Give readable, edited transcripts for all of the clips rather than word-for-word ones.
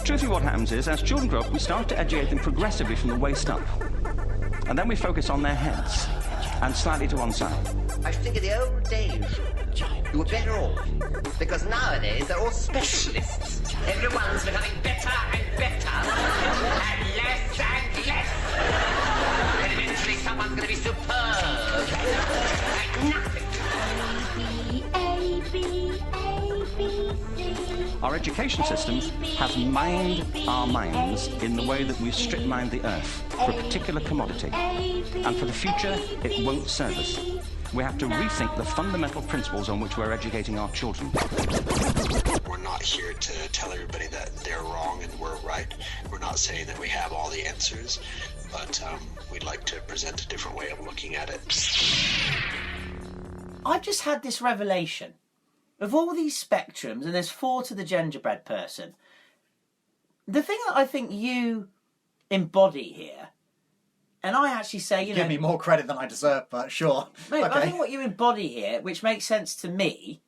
Truthfully, what happens is, as children grow up, we start to educate them progressively from the waist up. And then we focus on their heads and slightly to one side. I think in the old days, you were better off. Because nowadays, they're all specialists. Everyone's becoming better and better. And less and less. And eventually someone's going to be superb. Like nothing. Our education system has mined our minds in the way that we strip mined the earth for a particular commodity. And for the future, it won't serve us. We have to rethink the fundamental principles on which we're educating our children. We're not here to tell everybody that they're wrong and we're right. We're not saying that we have all the answers, but we'd like to present a different way of looking at it. I've just had this revelation. Of all these spectrums, and there's 4 to the gingerbread person, the thing that I think you embody here, and I actually say, you know... Give me more credit than I deserve, but sure. Mate, okay. I think what you embody here, which makes sense to me,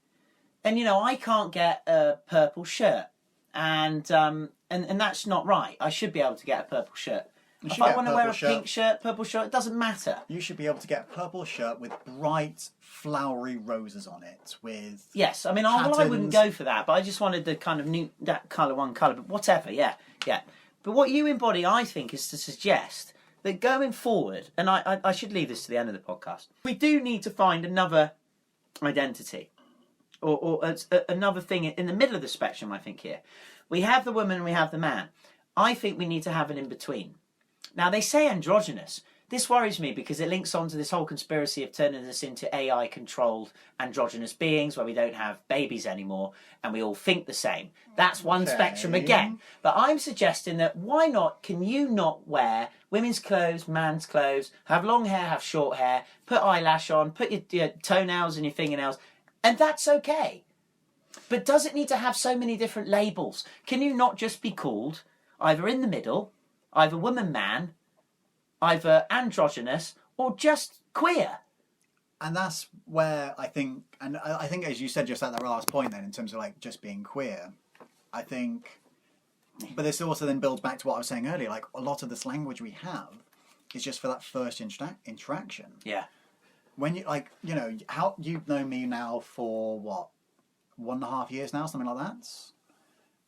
and, you know, I can't get a purple shirt, and that's not right. I should be able to get a purple shirt. If I want to wear a pink shirt, purple shirt, it doesn't matter. You should be able to get a purple shirt with bright, flowery roses on it, with Yes, I mean, I wouldn't go for that, but I just wanted the kind of that colour, one colour, but whatever, yeah. But what you embody, I think, is to suggest that going forward, and I should leave this to the end of the podcast, we do need to find another identity, or another thing in the middle of the spectrum, I think, here. We have the woman and we have the man. I think we need to have an in-between. Now, they say androgynous. This worries me because it links on to this whole conspiracy of turning us into AI-controlled androgynous beings where we don't have babies anymore and we all think the same. That's one spectrum again. But I'm suggesting that why not, can you not wear women's clothes, man's clothes, have long hair, have short hair, put eyelash on, put your toenails and your fingernails, and that's okay. But does it need to have so many different labels? Can you not just be called either in the middle, either woman, man, either androgynous, or just queer? And that's where I think, and I think as you said just at that last point then, in terms of like just being queer, I think, but this also then builds back to what I was saying earlier, like a lot of this language we have is just for that first interaction. Yeah. When you, like, you know, how you've known me now for what, 1.5 years now, something like that?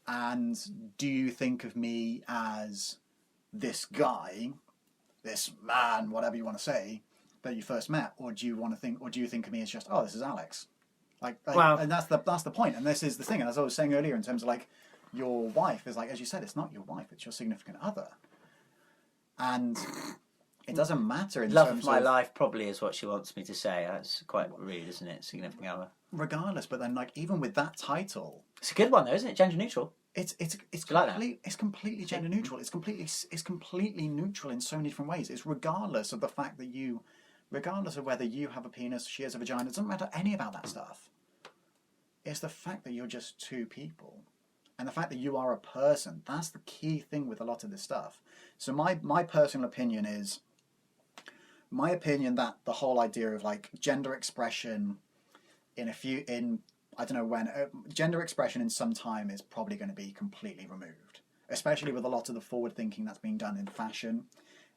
And do you think of me as this guy, this man, whatever you want to say, that you first met, or do you think of me as just, oh, this is Alex? Like wow. And that's the point, and this is the thing, and as I was saying earlier, in terms of like your wife is like, as you said, it's not your wife, it's your significant other, and it doesn't matter in Love terms of my of, life probably is what she wants me to say. That's quite rude, isn't it? Significant other. regardless. But then, like, even with that title, it's a good one though, isn't it? Gender neutral. It's completely gender neutral. It's completely neutral in so many different ways. It's regardless of the fact that regardless of whether you have a penis, she has a vagina. It doesn't matter any about that stuff. It's the fact that you're just two people, and the fact that you are a person. That's the key thing with a lot of this stuff. So my personal opinion is, that the whole idea of like gender expression I don't know when, gender expression in some time is probably going to be completely removed, especially with a lot of the forward thinking that's being done in fashion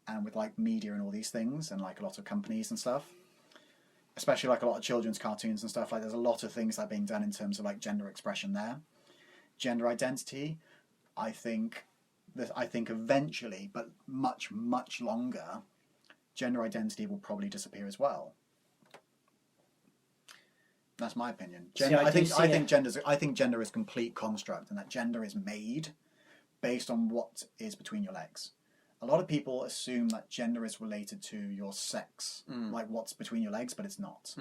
and with like media and all these things, and like a lot of companies and stuff, especially like a lot of children's cartoons and stuff. Like there's a lot of things that are being done in terms of like gender expression there. Gender identity, I think eventually, but much, much longer, gender identity will probably disappear as well. That's my opinion. I think gender is a complete construct, and that gender is made based on what is between your legs. A lot of people assume that gender is related to your sex, like what's between your legs, but it's not.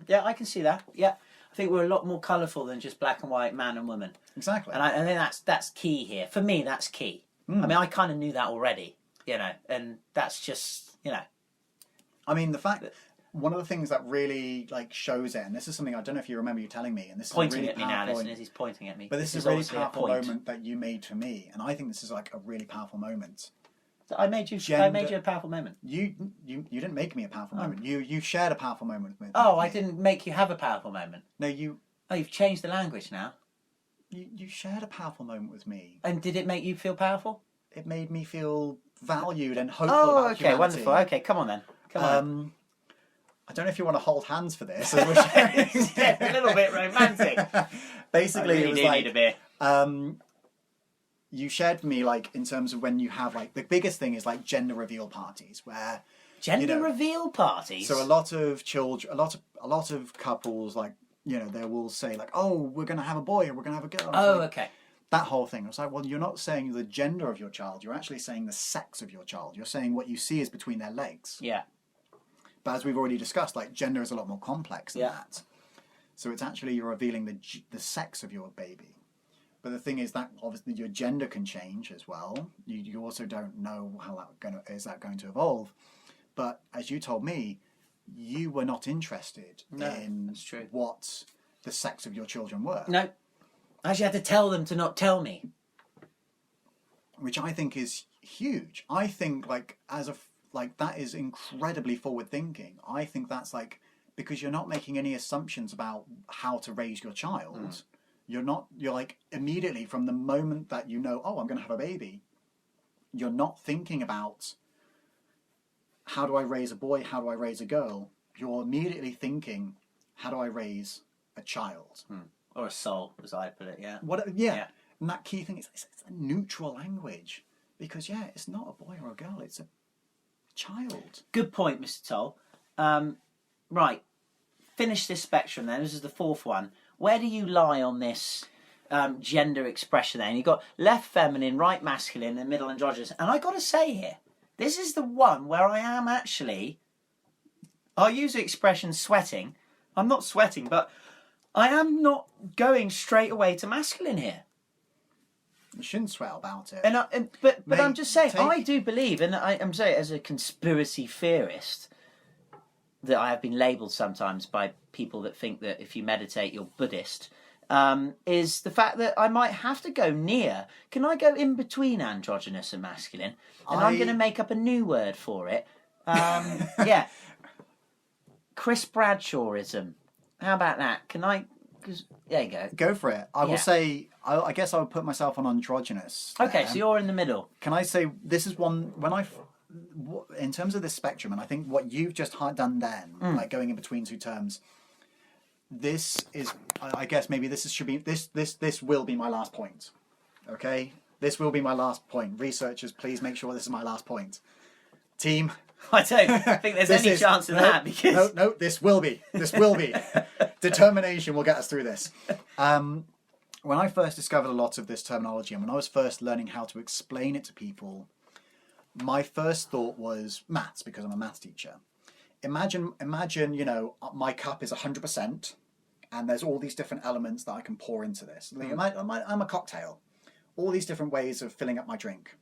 Yeah, I can see that. Yeah, I think we're a lot more colourful than just black and white, man and woman. Exactly. And I think that's key here. For me, that's key. I mean, I kind of knew that already, and that's just, I mean, the fact that one of the things that really like shows it, and this is something I don't know if you remember you telling me, and this pointing is a really at me now, listeners. He's pointing at me. But this is a really powerful moment that you made for me, and I think this is like a really powerful moment. I made you a powerful moment. You didn't make me a powerful moment. You shared a powerful moment with me. Oh, I didn't make you have a powerful moment. No, you. Oh, you've changed the language now. you shared a powerful moment with me. And did it make you feel powerful? It made me feel valued and hopeful Oh, about okay, humanity. wonderful. Okay, come on then. Come on. I don't know if you want to hold hands for this. As we're sharing. A little bit romantic. Basically, I really it was do like need a beer. you shared for me, like, in terms of when you have, like, the biggest thing is like gender reveal parties where Gender reveal parties. So a lot of children, a lot of couples, like, you know, they will say like, "Oh, we're going to have a boy or we're going to have a girl." Oh, like, okay. that whole thing. I was like, well, you're not saying the gender of your child. You're actually saying the sex of your child. You're saying what you see is between their legs. Yeah. But as we've already discussed, like, gender is a lot more complex than that. So it's actually you're revealing the sex of your baby. But the thing is that obviously your gender can change as well. You also don't know how is that going to evolve. But as you told me, you were not interested in that's true. what the sex of your children were. No. I actually had to tell them to not tell me. Which I think is huge. I think that is incredibly forward thinking. I think that's like, because you're not making any assumptions about how to raise your child. You're like immediately from the moment that you know, oh, I'm going to have a baby, you're not thinking about how do I raise a boy, how do I raise a girl. You're immediately thinking, how do I raise a child? Or a soul, as I put it, yeah. Yeah. And that key thing is it's a neutral language. Because, it's not a boy or a girl, it's a child. Good point, Mr. Toll. Right. Finish this spectrum then. This is the fourth one. Where do you lie on this gender expression then? You've got left feminine, right masculine, and middle androgynous. And I got to say here, this is the one where I am actually... I'll use the expression sweating. I'm not sweating, but I am not going straight away to masculine here. You shouldn't sweat about it. But I'm just saying, I do believe, and I'm saying as a conspiracy theorist, that I have been labelled sometimes by people that think that if you meditate, you're Buddhist, is the fact that I might have to go near. Can I go in between androgynous and masculine? And I'm going to make up a new word for it. Yeah. Chris Bradshawism. How about that? Can I... there you go. Go for it. I will say... I guess I would put myself on androgynous. Okay, so you're in the middle. Can I say this is one... in terms of this spectrum, and I think what you've just done then, like going in between two terms, this is... I guess maybe this will be my last point. Okay? This will be my last point. Researchers, please make sure this is my last point. Team... I don't think there's any chance of that because... No, this will be. This will be. Determination will get us through this. When I first discovered a lot of this terminology and when I was first learning how to explain it to people, my first thought was maths, because I'm a maths teacher. Imagine, my cup is 100% and there's all these different elements that I can pour into this. I'm a cocktail. All these different ways of filling up my drink.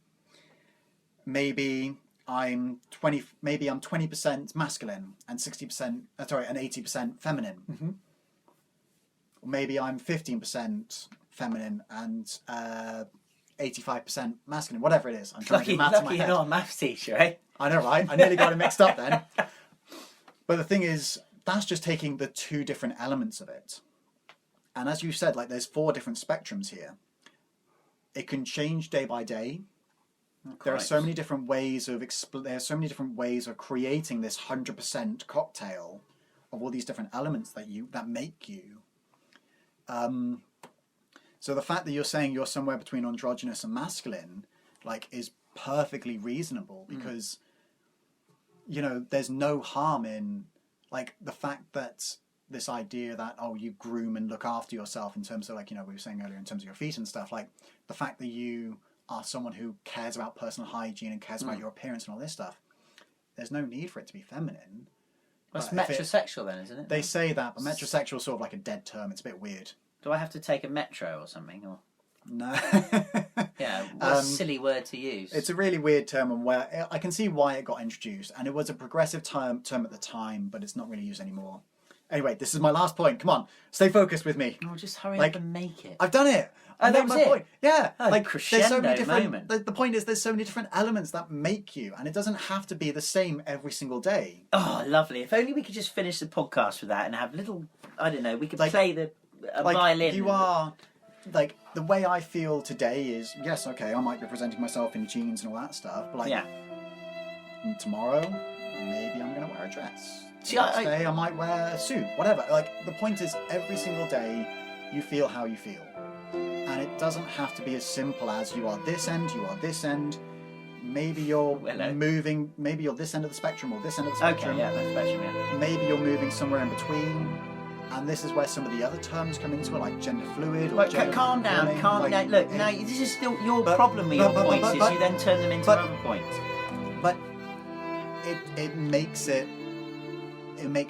Maybe I'm 20% masculine and 80% feminine. Mm-hmm. Or maybe I'm 15% feminine and 85% masculine. Whatever it is, I'm trying to do maths in my head. Lucky you're not a maths teacher, eh? I know, right? I nearly got it mixed up then. But the thing is, that's just taking the two different elements of it. And as you said, like there's 4 different spectrums here. It can change day by day. There are so many different ways of creating this 100% cocktail of all these different elements that make you. So the fact that you're saying you're somewhere between androgynous and masculine, like, is perfectly reasonable because, there's no harm in, like, the fact that this idea that, you groom and look after yourself in terms of, like, we were saying earlier in terms of your feet and stuff, like, the fact that you are someone who cares about personal hygiene and cares about your appearance and all this stuff, there's no need for it to be feminine. That's metrosexual then, isn't it? They say that, but metrosexual is sort of like a dead term. It's a bit weird. Do I have to take a metro or something? Or no. Yeah, what a silly word to use. It's a really weird term, and where I can see why it got introduced, and it was a progressive term at the time, but it's not really used anymore. Anyway, this is my last point. Come on, stay focused with me. Oh, just hurry up and make it. I've done it. Oh, that was my it? point. Yeah, crescendo there's so many different. moment. The point is, there's so many different elements that make you, and it doesn't have to be the same every single day. Oh, lovely! If only we could just finish the podcast with that and have little. I don't know. We could play the violin. You are. like the way I feel today is, yes, okay, I might be presenting myself in jeans and all that stuff, but like tomorrow, maybe I'm going to wear a dress. See, Next day I might wear a suit, whatever. Like the point is, every single day you feel how you feel, and it doesn't have to be as simple as you are this end, you are this end. Maybe you're moving. Maybe you're this end of the spectrum or this end of the spectrum. Okay, yeah, that's spectrum. Yeah. Maybe you're moving somewhere in between. And this is where some of the other terms come into it, like gender fluid. Or Calm down. Look, now this is still your problem with your points. Is you then turn them into other points. But it makes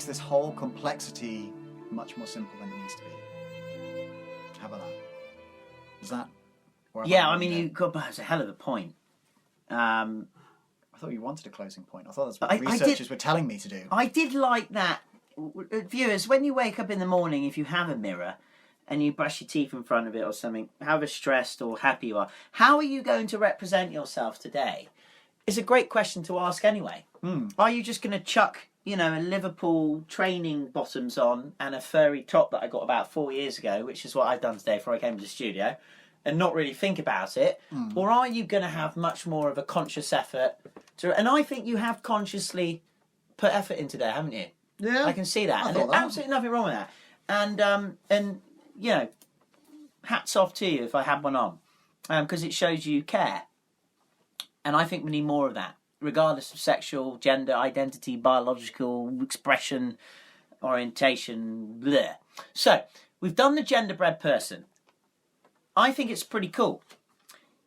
this whole complexity much more simple than it needs to be. How about that? Is that? Yeah, I mean, that's a hell of a point. I thought you wanted a closing point. I thought that's what researchers were telling me to do. I did like that. Viewers, when you wake up in the morning, if you have a mirror and you brush your teeth in front of it or something, however stressed or happy you are, how are you going to represent yourself today? It's a great question to ask anyway. Are you just going to chuck, a Liverpool training bottoms on and a furry top that I got about 4 years ago, which is what I've done today before I came to the studio, and not really think about it? Or are you going to have much more of a conscious effort and I think you have consciously put effort into there, haven't you? Yeah, I can see that, and there's absolutely nothing wrong with that. And hats off to you if I had one on, because it shows you care. And I think we need more of that, regardless of sexual, gender, identity, biological expression, orientation, bleh. So we've done the genderbread person. I think it's pretty cool.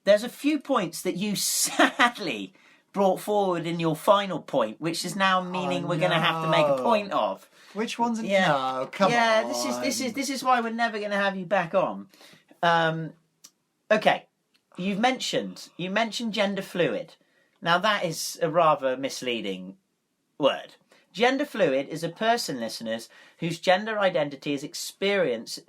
There's a few points that you sadly brought forward in your final point, which is now meaning we're going to have to make a point of. Which one's no? Come on. Yeah, this is why we're never going to have you back on. Okay, you mentioned gender fluid. Now that is a rather misleading word. Gender fluid is a person, listeners, whose gender identity is experienced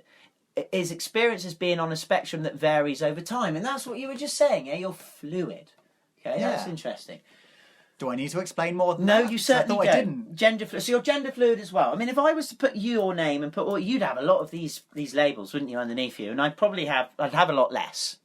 as being on a spectrum that varies over time, and that's what you were just saying. Yeah, you're fluid. Okay, that's interesting. Do I need to explain more than that? No, you certainly don't. I didn't. Gender fluid. So you're gender fluid as well. I mean, if I was to put your name and you'd have a lot of these labels, wouldn't you, underneath you? And I'd have a lot less.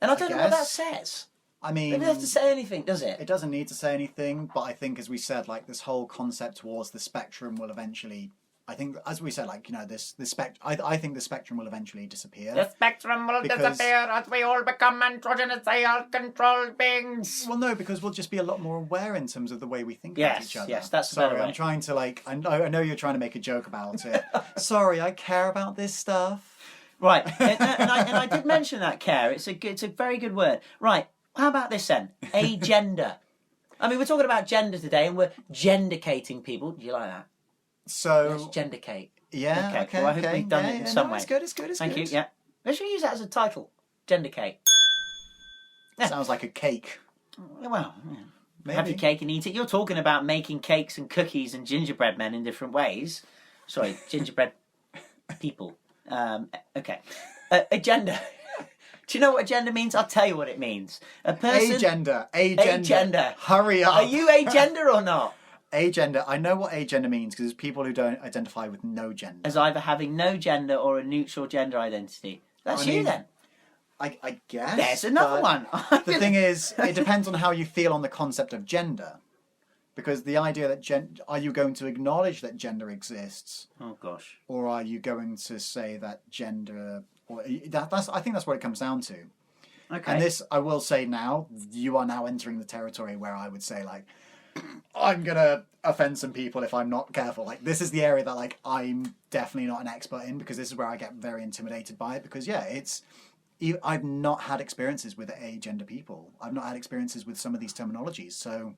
And I don't know what that says. I mean, it doesn't have to say anything, does it? It doesn't need to say anything, but I think, as we said, like this whole concept towards the spectrum will eventually. I think, as we said, like, this I think the spectrum will eventually disappear. The spectrum will disappear as we all become androgynous controlled beings. Well, no, because we'll just be a lot more aware in terms of the way we think about each other. Yes, that's sorry. I'm trying to I know you're trying to make a joke about it. Sorry, I care about this stuff. Right, and I did mention that care. It's a very good word. Right, how about this then? Agender. I mean, we're talking about gender today, and we're gendercating people. Do you like that? So let's Gendercate. Yeah. Okay. Well, I hope we've done it in some way. It's good. Thank you. Yeah. Let's use that as a title. Gendercate. Sounds like a cake. Well, maybe. Have your cake and eat it. You're talking about making cakes and cookies and gingerbread men in different ways. Sorry, gingerbread people. Okay. Agenda. Do you know what agenda means? I'll tell you what it means. A person. Agender. Hurry up. Are you agender or not? Agender. I know what agender means because there's people who don't identify with no gender. As either having no gender or a neutral gender identity. That's you then. I guess. There's another one. The thing is, it depends on how you feel on the concept of gender. Because the idea that are you going to acknowledge that gender exists? Oh gosh. Or are you going to say that gender? Or I think that's what it comes down to. Okay. And this, I will say now, you are now entering the territory where I would say I'm gonna offend some people if I'm not careful. This is the area that I'm definitely not an expert in, because this is where I get very intimidated by it. Because I've not had experiences with agender people. I've not had experiences with some of these terminologies. So,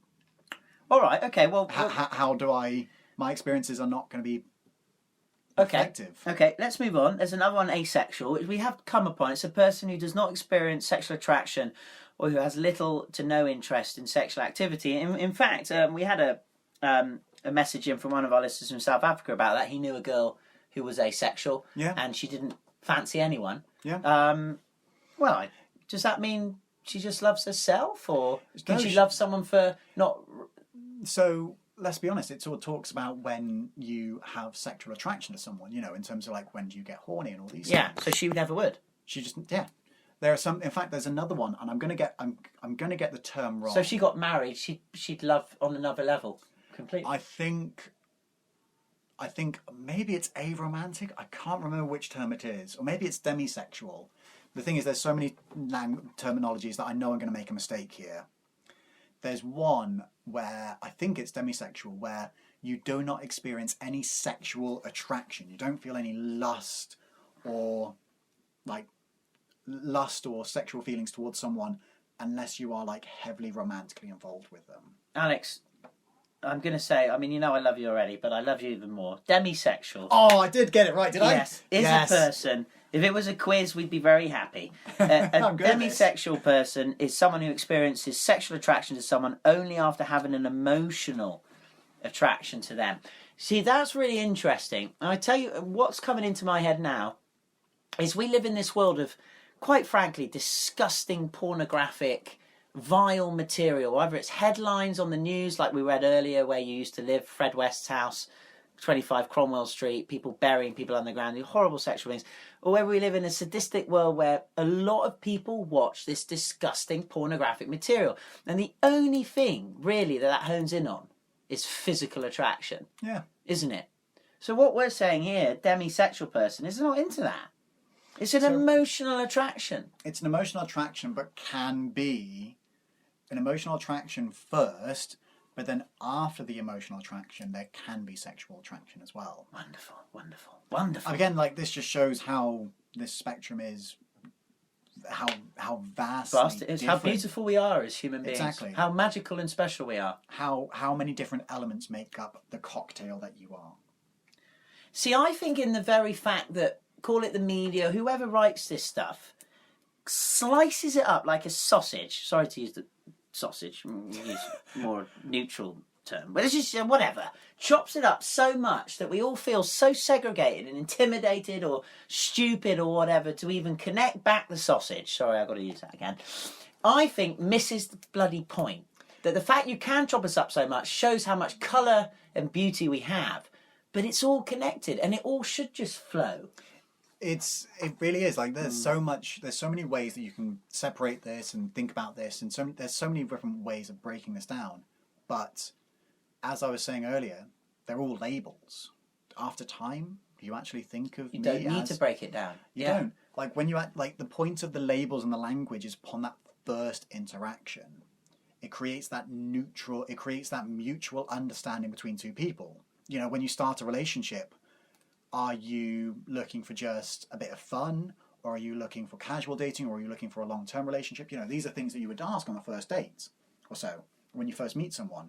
all right, okay. Well, how do I? My experiences are not going to be effective. Okay, let's move on. There's another one, asexual, which we have come upon. It's a person who does not experience sexual attraction or who has little to no interest in sexual activity. In fact, we had a message in from one of our listeners from South Africa about that. He knew a girl who was asexual, and she didn't fancy anyone. Yeah. Well, does that mean she just loves herself, or can she love someone for not? So let's be honest. It sort of talks about when you have sexual attraction to someone. In terms of when do you get horny and all these. Yeah. things. So she never would. She just There are some. In fact, there's another one, and I'm gonna get the term wrong. So if she got married, she'd love on another level completely. I think maybe it's aromantic. I can't remember which term it is, or maybe it's demisexual. The thing is, there's so many terminologies that I know I'm going to make a mistake here. There's one where I think it's demisexual, where you do not experience any sexual attraction. You don't feel any lust or sexual feelings towards someone unless you are like heavily romantically involved with them. Alex, I'm going to say, I mean, you know I love you already, but I love you even more. Demisexual. Oh, I did get it right, did I? Yes. Is a person. If it was a quiz, we'd be very happy. A demisexual person is someone who experiences sexual attraction to someone only after having an emotional attraction to them. See, that's really interesting. And I tell you, what's coming into my head now is we live in this world of, quite frankly, disgusting, pornographic, vile material. Whether it's headlines on the news, like we read earlier, where you used to live, Fred West's house, 25 Cromwell Street, people burying people underground, horrible sexual things, or whether we live in a sadistic world where a lot of people watch this disgusting pornographic material. And the only thing, really, that hones in on is physical attraction. Yeah. Isn't it? So what we're saying here, demisexual person, is not into that. It's an emotional attraction. It's an emotional attraction, but can be an emotional attraction first, but then after the emotional attraction, there can be sexual attraction as well. Wonderful, wonderful, wonderful. Again, like, this just shows how this spectrum is, how vast it is, how beautiful we are as human beings. Exactly. How magical and special we are. How many different elements make up the cocktail that you are. See, I think in the very fact that, call it the media, whoever writes this stuff, slices it up like a sausage. Sorry to use the sausage, use a more neutral term, but it's just whatever. Chops it up so much that we all feel so segregated and intimidated or stupid or whatever to even connect back the sausage. Sorry, I've got to use that again. I think misses the bloody point. That the fact you can chop us up so much shows how much colour and beauty we have, but it's all connected and it all should just flow. It really is. Like, there's so many ways that you can separate this and think about this, and there's so many different ways of breaking this down. But as I was saying earlier, they're all labels. After time, you actually think of you don't need to break it down. You don't. Like, when you the point of the labels and the language is upon that first interaction. It creates that mutual understanding between two people. You know, when you start a relationship, are you looking for just a bit of fun, or are you looking for casual dating, or are you looking for a long-term relationship? You know, these are things that you would ask on the first date or so when you first meet someone.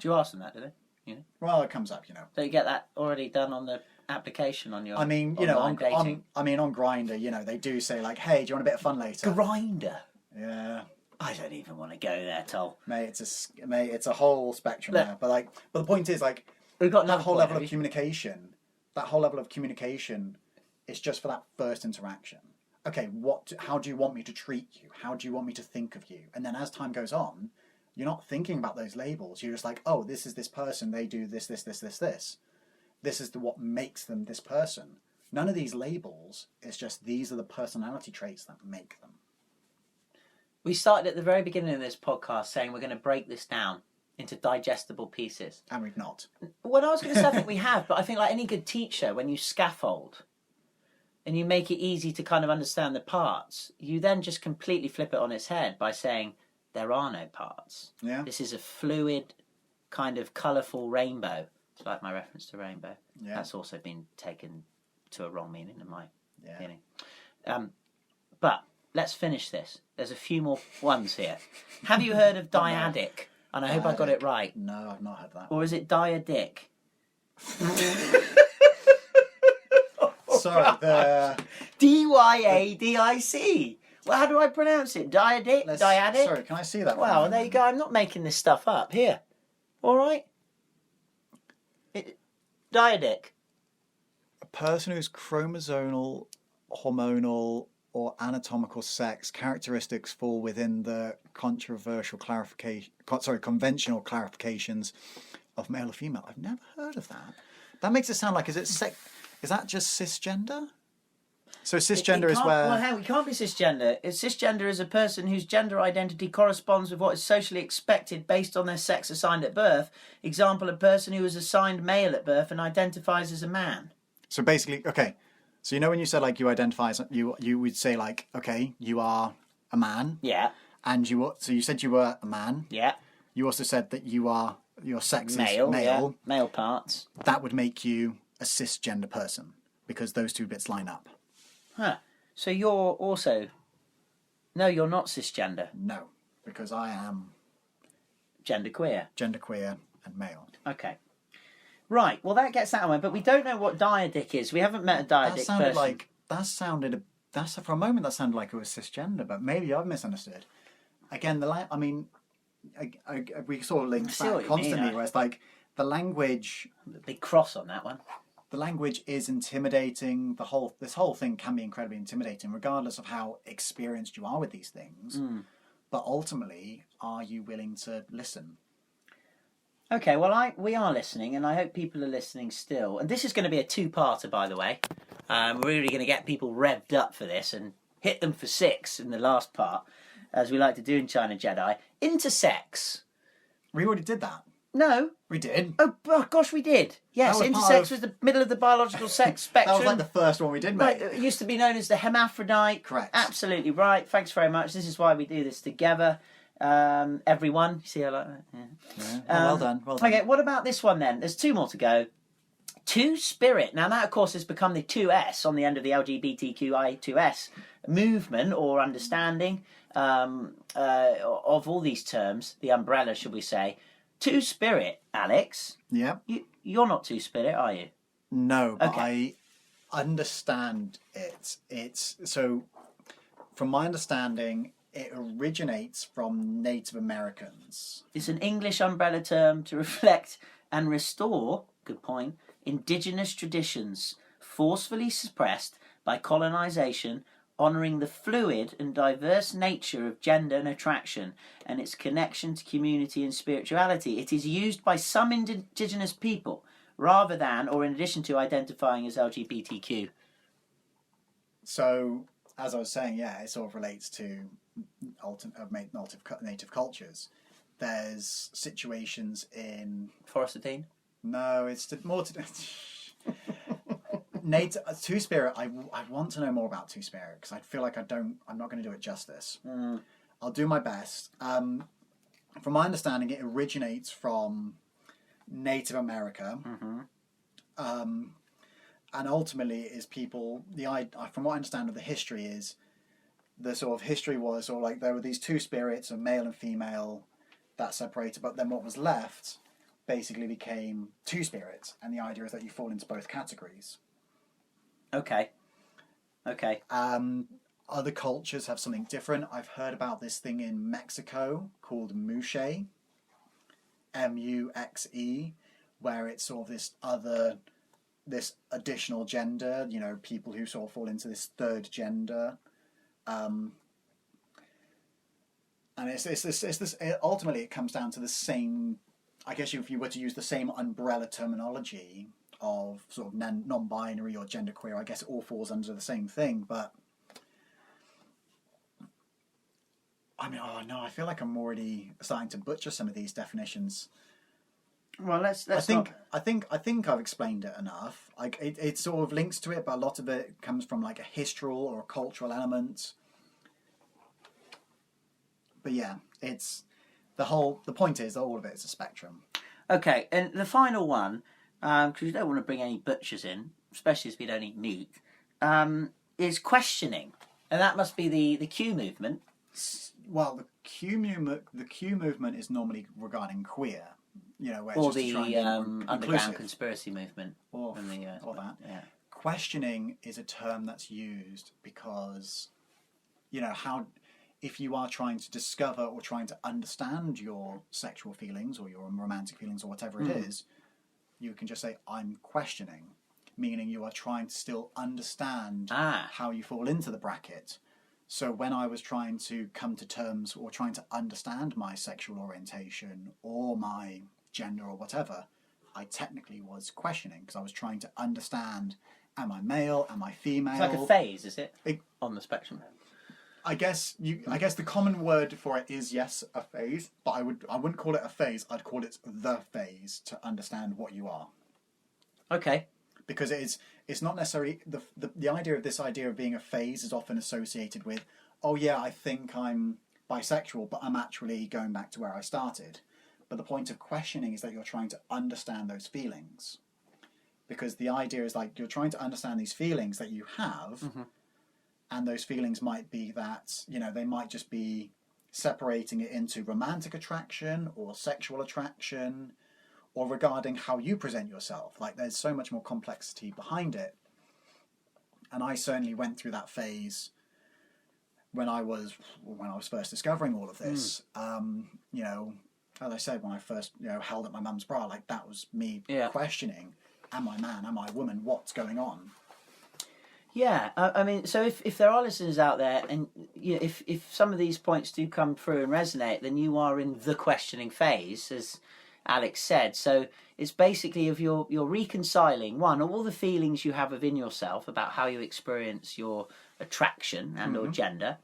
Do you ask them that, do they? You know? Well, it comes up, you know. So you get that already done on the application on your on dating? on Grindr, you know, they do say, like, hey, do you want a bit of fun later? Grindr? Yeah. I don't even want to go there, Tol. Mate, it's a whole spectrum there. But the point is, like, we've got that whole level of communication. That whole level of communication is just for that first interaction. Okay, how do you want me to treat you? How do you want me to think of you? And then as time goes on, you're not thinking about those labels. You're just like, oh, this is this person. They do this, this, this, this, this. This is what makes them this person. None of these labels. It's just these are the personality traits that make them. We started at the very beginning of this podcast saying we're going to break this down into digestible pieces. And we've not. Well, I was going to say I think we have, but I think like any good teacher, when you scaffold and you make it easy to kind of understand the parts, you then just completely flip it on its head by saying there are no parts. Yeah. This is a fluid, kind of colourful rainbow. It's like my reference to rainbow. Yeah. That's also been taken to a wrong meaning in my meaning. But let's finish this. There's a few more ones here. Have you heard of dyadic? And I hope I got it right. No, I've not had that. Or is it dyadic? Sorry, the D-Y-A-D-I-C. Well, how do I pronounce it? Dyadic? Dyadic? Sorry, can I see that? Well, there you go. I'm not making this stuff up. Here. All right? Dyadic. A person whose chromosomal, hormonal, or anatomical sex characteristics fall within the conventional clarifications of male or female. I've never heard of that. That makes it sound like, is that just cisgender? So cisgender is Well, where... hell, it can't be cisgender. Cisgender is a person whose gender identity corresponds with what is socially expected based on their sex assigned at birth. Example, a person who was assigned male at birth and identifies as a man. So basically, okay. So you know when you said like you identify as... You would say like, okay, you are a man. Yeah. And so you said you were a man. Yeah. You also said that your sex is Male. male. Yeah. Male parts. That would make you a cisgender person because those two bits line up. Huh. So you're also... No, you're not cisgender. No, because I am Genderqueer. genderqueer and male. Okay. Right, well that gets that away, but we don't know what diadic is. We haven't met a diadic person. For a moment that sounded like it was cisgender, but maybe I've misunderstood. Again, we sort of link see what back you constantly, mean, where it's like the language... Big cross on that one. The language is intimidating. This whole thing can be incredibly intimidating, regardless of how experienced you are with these things. But ultimately, are you willing to listen? Okay, well, we are listening, and I hope people are listening still. And this is going to be a two-parter, by the way. We're really going to get people revved up for this and hit them for 6 in the last part, as we like to do in China Jedi. Intersex. We already did that. No. We did. Oh, gosh, we did. Yes, intersex was the middle of the biological sex spectrum. That was like the first one we did, mate. Right, it used to be known as the hermaphrodite. Correct. Absolutely right. Thanks very much. This is why we do this together. Everyone. You see, I like that. Yeah. Well done. Okay, what about this one then? There's 2 more to go. Two-spirit. Now, that, of course, has become the 2S on the end of the LGBTQI2S movement or understanding of all these terms, the umbrella, should we say. Two-spirit, Alex. Yeah. You're not two-spirit, are you? No, but Okay. I understand it. So, from my understanding, it originates from Native Americans. It's an English umbrella term to reflect and restore, good point, indigenous traditions forcefully suppressed by colonization, honouring the fluid and diverse nature of gender and attraction and its connection to community and spirituality. It is used by some indigenous people rather than or in addition to identifying as LGBTQ. So, as I was saying, yeah, it sort of relates to native cultures. There's situations in... Forest of Dean? No, it's more to... Two-spirit, I want to know more about two-spirit because I feel like I'm not going to do it justice. I'll do my best. From my understanding, it originates from Native America. And ultimately is people... From what I understand of the history is the sort of history was sort of like there were these two spirits of male and female that separated, but then what was left basically became two spirits, and the idea is that you fall into both categories. Okay. Other cultures have something different. I've heard about this thing in Mexico called Muxe, M-U-X-E, where it's sort of this additional gender, you know, people who sort of fall into this third gender. And ultimately it comes down to the same, I guess if you were to use the same umbrella terminology of sort of non-binary or genderqueer, I guess it all falls under the same thing, but I mean, oh no, I feel like I'm already starting to butcher some of these definitions. Well, I think I've explained it enough. Like it sort of links to it, but a lot of it comes from like a historical or a cultural element. But yeah, it's the point is that all of it is a spectrum. Okay, and the final one, because we don't want to bring any butchers in, especially as we don't eat meat, is questioning, and that must be the Q movement. Well, the Q movement is normally regarding queer, you know, where or it's just the trying to be underground inclusive. conspiracy movement, or that. Yeah. Questioning is a term that's used because, you know, if you are trying to discover or trying to understand your sexual feelings or your romantic feelings or whatever it is, you can just say, I'm questioning, meaning you are trying to still understand how you fall into the bracket. So when I was trying to come to terms or trying to understand my sexual orientation or my gender or whatever, I technically was questioning because I was trying to understand Am I male? Am I female? It's like a phase, is it? It- On the spectrum. I guess the common word for it is, yes, a phase, but I wouldn't call it a phase. I'd call it the phase to understand what you are. Okay. Because it's not necessarily the idea of being a phase is often associated with, oh yeah, I think I'm bisexual, but I'm actually going back to where I started. But the point of questioning is that you're trying to understand those feelings. Because the idea is like you're trying to understand these feelings that you have, and those feelings might be that, they might just be separating it into romantic attraction or sexual attraction, or regarding how you present yourself. Like there's so much more complexity behind it. And I certainly went through that phase when I was first discovering all of this. As I said, when I first held up my mum's bra, like that was me questioning, am I man, am I woman, what's going on? Yeah, I mean, so if there are listeners out there, and if some of these points do come through and resonate, then you are in the questioning phase, as Alex said. So it's basically if you're reconciling, one, all the feelings you have within yourself about how you experience your attraction and or gender.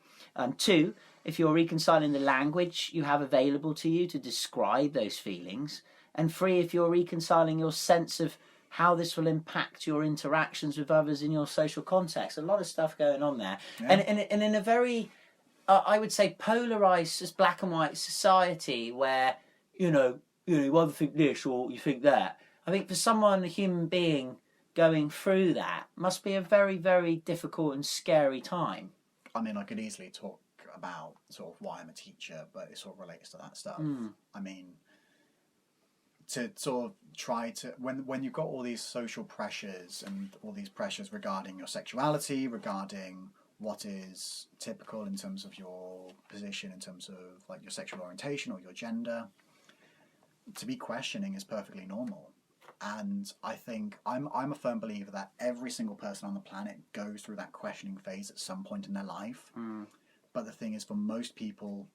Two, if you're reconciling the language you have available to you to describe those feelings. And three, if you're reconciling your sense of how this will impact your interactions with others in your social context. A lot of stuff going on there. Yeah. And in a very, I would say, polarised, just black and white society where, you either think this or you think that. I think for someone, a human being, going through that must be a very, very difficult and scary time. I mean, I could easily talk about sort of why I'm a teacher, but it sort of relates to that stuff. I mean, to sort of try to, when you've got all these social pressures and all these pressures regarding your sexuality, regarding what is typical in terms of your position, in terms of like your sexual orientation or your gender, to be questioning is perfectly normal. And I think I'm a firm believer that every single person on the planet goes through that questioning phase at some point in their life. But the thing is, for most people,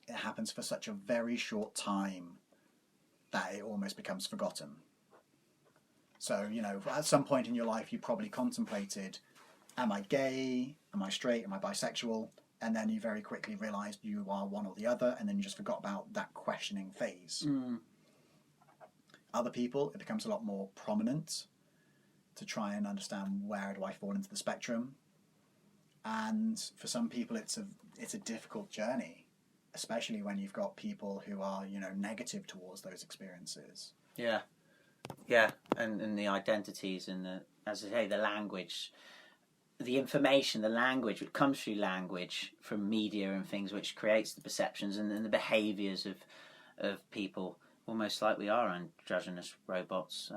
it happens for such a very short time that it almost becomes forgotten. So, at some point in your life, you probably contemplated, am I gay? Am I straight? Am I bisexual? And then you very quickly realised you are one or the other, and then you just forgot about that questioning phase. Other people, it becomes a lot more prominent to try and understand where do I fall into the spectrum. And for some people, it's a difficult journey, especially when you've got people who are, negative towards those experiences. Yeah, and the identities and as I say, the language, the information, the language which comes through language from media and things, which creates the perceptions and the behaviours of people, almost like we are androgynous robots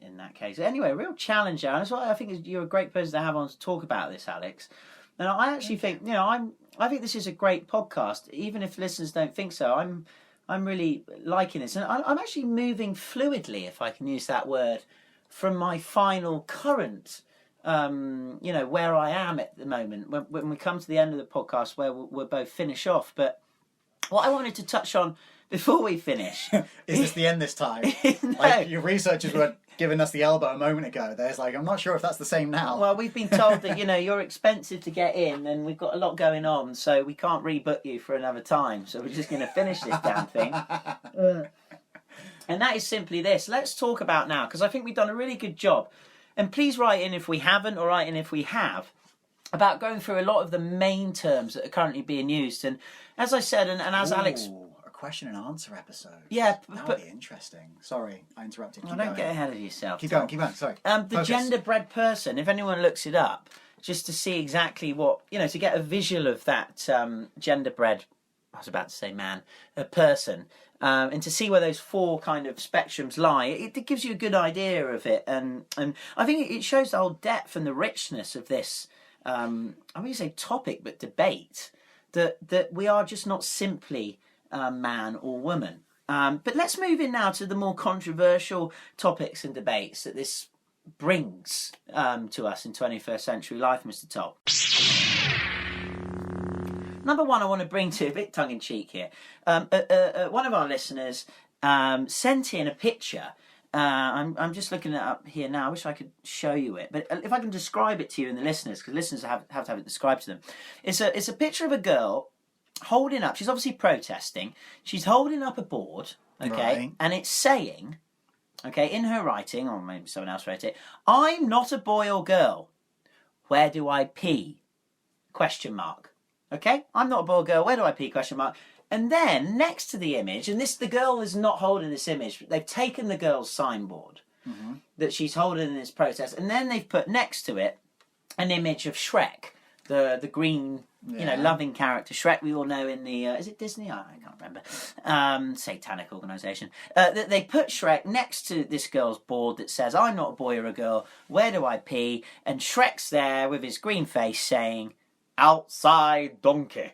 in that case. Anyway, a real challenge, and that's why I think you're a great person to have on to talk about this, Alex. And I actually think, I think this is a great podcast, even if listeners don't think so. I'm really liking this, and I'm actually moving fluidly, if I can use that word, from my final current, where I am at the moment. When we come to the end of the podcast, where we'll both finish off. But what I wanted to touch on before we finish is this the end this time? No. Like your researchers were giving us the elbow a moment ago. There's I'm not sure if that's the same now. Well, we've been told that you're expensive to get in, and we've got a lot going on, so we can't rebook you for another time. So we're just going to finish this damn thing. And that is simply this. Let's talk about now, because I think we've done a really good job. And please write in if we haven't, or write in if we have, about going through a lot of the main terms that are currently being used. And as I said, and as Alex... question and answer episode. Yeah, that would be interesting. Sorry, I interrupted. Don't get ahead of yourself. Keep going. Sorry. The gender-bred person. If anyone looks it up, just to see exactly what to get a visual of that gender-bred. I was about to say man, a person, and to see where those four kind of spectrums lie. It gives you a good idea of it, and I think it shows the whole depth and the richness of this. I wouldn't say topic, but debate. That we are just not simply. Man or woman. But let's move in now to the more controversial topics and debates that this brings to us in 21st century life, Mr. Top. Number one I want to bring to, a bit tongue-in-cheek here, one of our listeners sent in a picture I'm just looking it up here now. I wish I could show you it, but if I can describe it to you and the listeners, because listeners have to have it described to them. It's a picture of a girl holding up. She's obviously protesting. She's holding up a board, okay, Right. and it's saying, okay, in her writing, or maybe someone else wrote it, "I'm not a boy or girl. Where do I pee?" Question mark. Okay, I'm not a boy or girl. Where do I pee? Question mark. And then next to the image, and the girl is not holding this image, but they've taken the girl's signboard that she's holding in this protest, and then they've put next to it an image of Shrek, the green, loving character Shrek. We all know in the is it Disney? I can't remember. Satanic organisation. They put Shrek next to this girl's board that says, "I'm not a boy or a girl. Where do I pee?" And Shrek's there with his green face saying, "Outside, donkey."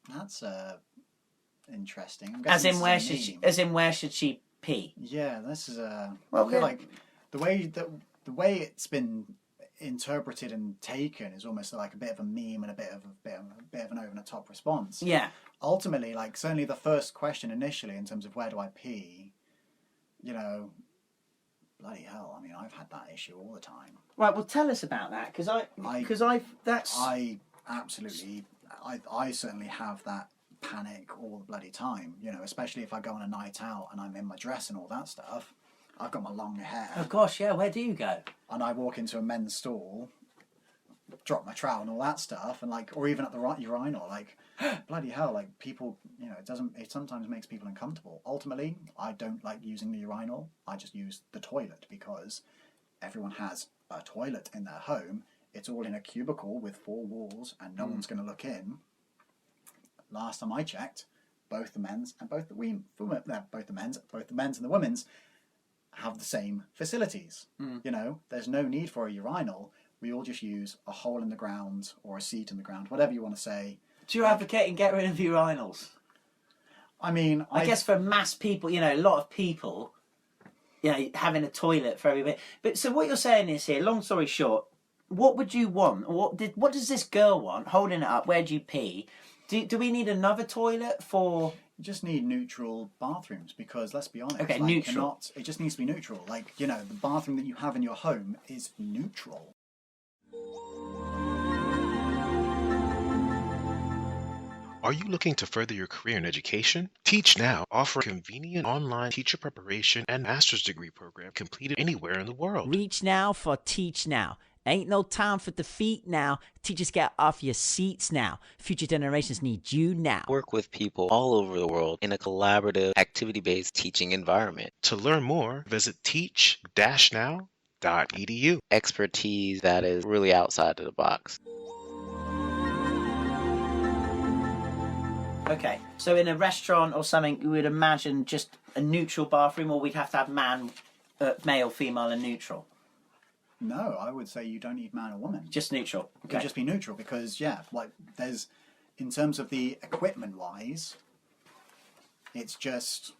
That's interesting. I'm As guessing in, where this is a should she? meme. As in, where should she pee? Yeah, this is a. Well, I feel yeah. like the way it's been interpreted and taken is almost like a bit of a meme and a bit of an over the top response. Yeah. Ultimately, like certainly the first question initially in terms of where do I pee, bloody hell. I mean, I've had that issue all the time. Right. Well, tell us about that because I absolutely. I certainly have that panic all the bloody time, especially if I go on a night out and I'm in my dress and all that stuff. I've got my long hair. Oh gosh, yeah. Where do you go? And I walk into a men's stall, drop my trowel and all that stuff, and or even at the urinal, bloody hell, people, it sometimes makes people uncomfortable. Ultimately, I don't like using the urinal. I just use the toilet because everyone has a toilet in their home. It's all in a cubicle with 4 walls, and no one's going to look in. Last time I checked, both the men's and both the men's and the women's have the same facilities. There's no need for a urinal. We all just use a hole in the ground or a seat in the ground, whatever you want to say. Do you advocate and get rid of urinals? I mean, I guess for mass people, a lot of people, having a toilet for everybody. But so what you're saying is here, long story short, what would you want? What does this girl want? Holding it up, where do you pee? Do we need another toilet for? You just need neutral bathrooms because let's be honest. Okay, neutral. It just needs to be neutral. The bathroom that you have in your home is neutral. Are you looking to further your career in education? Teach Now offers a convenient online teacher preparation and master's degree program completed anywhere in the world. Reach now for Teach Now. Ain't no time for defeat now. Teachers, get off your seats now. Future generations need you now. Work with people all over the world in a collaborative, activity-based teaching environment. To learn more, visit teach-now.edu. Expertise that is really outside of the box. Okay, so in a restaurant or something, you would imagine just a neutral bathroom, or we'd have to have male, female, and neutral. No, I would say you don't need man or woman. Just neutral. It could just be neutral because, there's, in terms of the equipment-wise, it's just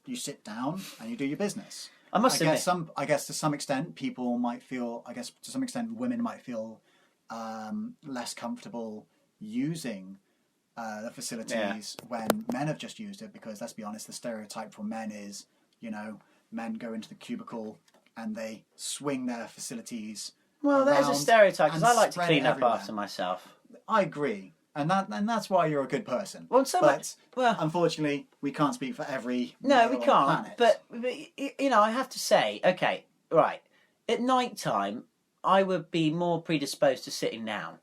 you sit down and you do your business. I guess to some extent, people might feel. I guess to some extent, women might feel less comfortable using the facilities when men have just used it because, let's be honest, the stereotype for men is, men go into the cubicle and they swing their facilities. Well, there's a stereotype because I like to clean up everywhere. after myself. I agree, and that's why you're a good person. Well, unfortunately, we can't speak for every. No, we male on the can't. planet. But I have to say, okay, right. At night time, I would be more predisposed to sitting down.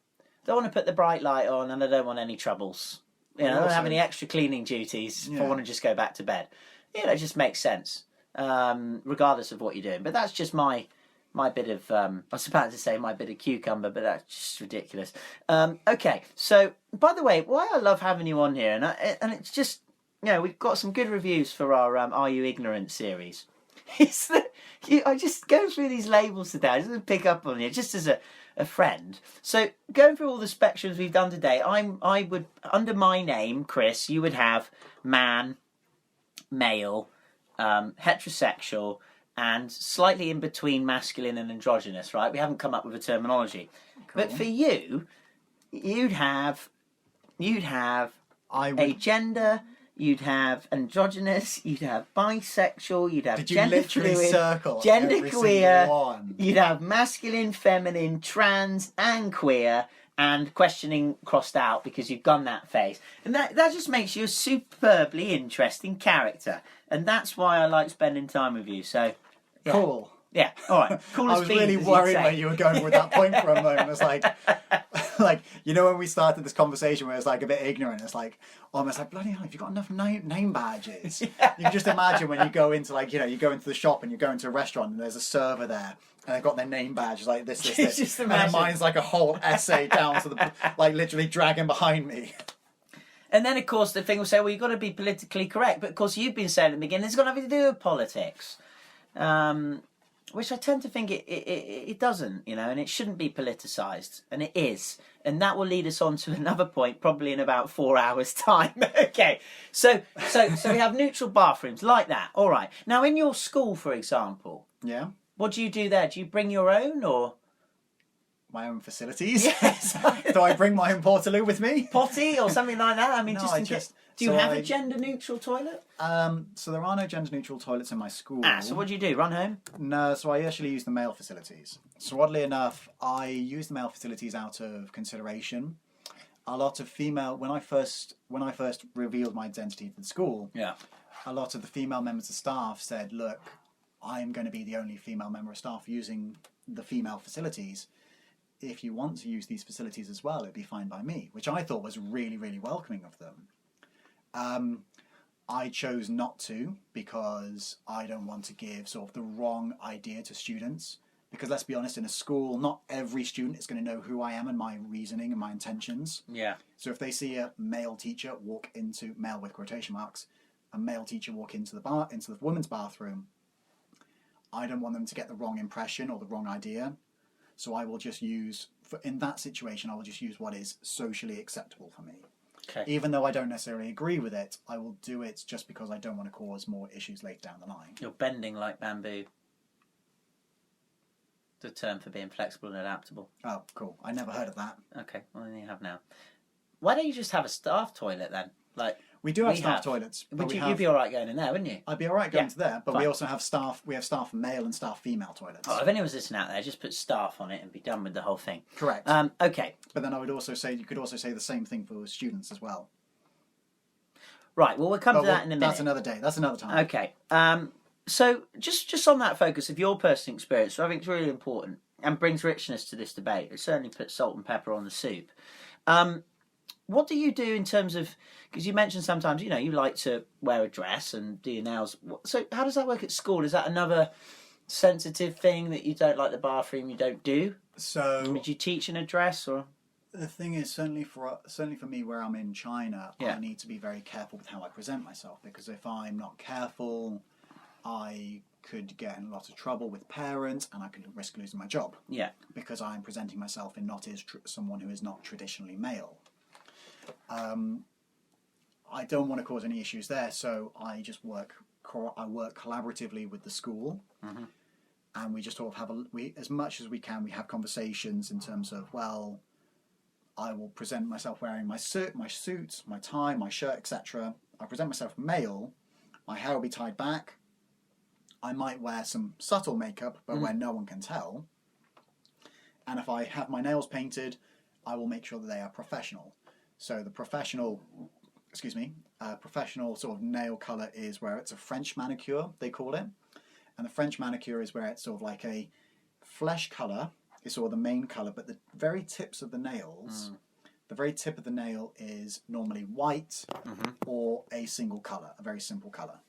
Don't want to put the bright light on, and I don't want any troubles. I don't have any extra cleaning duties if I want to just go back to bed. It just makes sense. Regardless of what you're doing. But that's just my bit of, I was about to say my bit of cucumber, but that's just ridiculous. Okay, so, by the way, why I love having you on here, and it's just, we've got some good reviews for our Are You Ignorant series. It's that I just go through these labels today, I just pick up on you, just as a friend. So, going through all the spectrums we've done today, I would, under my name, Chris, you would have man, male, heterosexual, and slightly in between masculine and androgynous, right? We haven't come up with a terminology. Cool. But for you, you'd have a gender, you'd have androgynous, you'd have bisexual, you'd have Did you gender literally fluid, circle gender every queer, single one? you'd have masculine, feminine, trans, and queer, and questioning crossed out because you've gone that phase. And that just makes you a superbly interesting character. And that's why I like spending time with you. So, yeah. Cool. Yeah, all right. Cool I as was beans, really as you'd worried say. where you were going with that point for a moment. It's like, you know, when we started this conversation where it's like a bit ignorant, it's like, almost like, bloody hell, have you got enough name badges? Yeah. You can just imagine when you go into, like, you know, you go into the shop and you go into a restaurant and there's a server there and they've got their name badge like this. Just and imagine. mine's like a whole essay down to the, like, literally dragging behind me. And then, of course, the thing will say, well, you've got to be politically correct. But, of course, you've been saying at the beginning, it's got nothing to do with politics. Which I tend to think it doesn't, you know, and it shouldn't be politicised. And it is. And that will lead us on to another point, probably in about 4 hours' time. Okay. So we have neutral bathrooms, like that. All right. Now, in your school, for example, Yeah. what do you do there? Do you bring your own, or...? My own facilities? Yes. Do I bring my own portaloo with me? Potty or something like that? I mean, No, just I in just- case... Do you so have I- a gender-neutral toilet? So there are no gender-neutral toilets in my school. So what do you do? Run home? No, so I actually use the male facilities. So oddly enough, I use the male facilities out of consideration. A lot of female, when I first revealed my identity to the school, Yeah. a lot of the female members of staff said, look, I'm going to be the only female member of staff using the female facilities. If you want to use these facilities as well, it'd be fine by me, which I thought was really, really welcoming of them. I chose not to because I don't want to give sort of the wrong idea to students. Because let's be honest, in a school, not every student is going to know who I am and my reasoning and my intentions. Yeah. So if they see a male teacher walk into, male with quotation marks, a male teacher walk into the women's bathroom, I don't want them to get the wrong impression or the wrong idea. So I will just use, in that situation, I will just use what is socially acceptable for me. Okay. Even though I don't necessarily agree with it, I will do it just because I don't want to cause more issues later down the line. You're bending like bamboo. The term for being flexible and adaptable. Oh, cool. I never heard of that. Okay, well then you have now. Why don't you just have a staff toilet then? Like We do have we staff toilets. But You'd be all right going in there, wouldn't you? I'd be all right going Yeah, to there, but fine. we also have staff. We have staff male and staff female toilets. Oh, if anyone's listening out there, just put staff on it and be done with the whole thing. Correct. Okay. But then I would also say you could also say the same thing for students as well. Right. Well, we'll come But to that in a minute. That's another day. That's another time. Okay. So just on that focus of your personal experience, so I think it's really important and brings richness to this debate. It certainly puts salt and pepper on the soup. What do you do in terms of, because you mentioned sometimes, you know, you like to wear a dress and do your nails. So how does that work at school? Is that another sensitive thing that you don't like the bathroom, you don't do? So Would you teach in a dress or? the thing is, certainly for me, where I'm in China, Yeah. I need to be very careful with how I present myself, because if I'm not careful, I could get in a lot of trouble with parents, and I could risk losing my job. Yeah. Because I'm presenting myself in not as someone who is not traditionally male. I don't want to cause any issues there, so I just work collaboratively with the school, and we just sort of have as much as we can. We have conversations in terms of, well, I will present myself wearing my suit, my tie, my shirt, etc. I present myself male. My hair will be tied back. I might wear some subtle makeup, but where no one can tell. And if I have my nails painted, I will make sure that they are professional. So the professional sort of nail colour is where it's a French manicure, they call it. And the French manicure is where it's sort of like a flesh colour, is sort of the main colour, but the very tips of the nails, the very tip of the nail is normally white or a single colour, a very simple colour.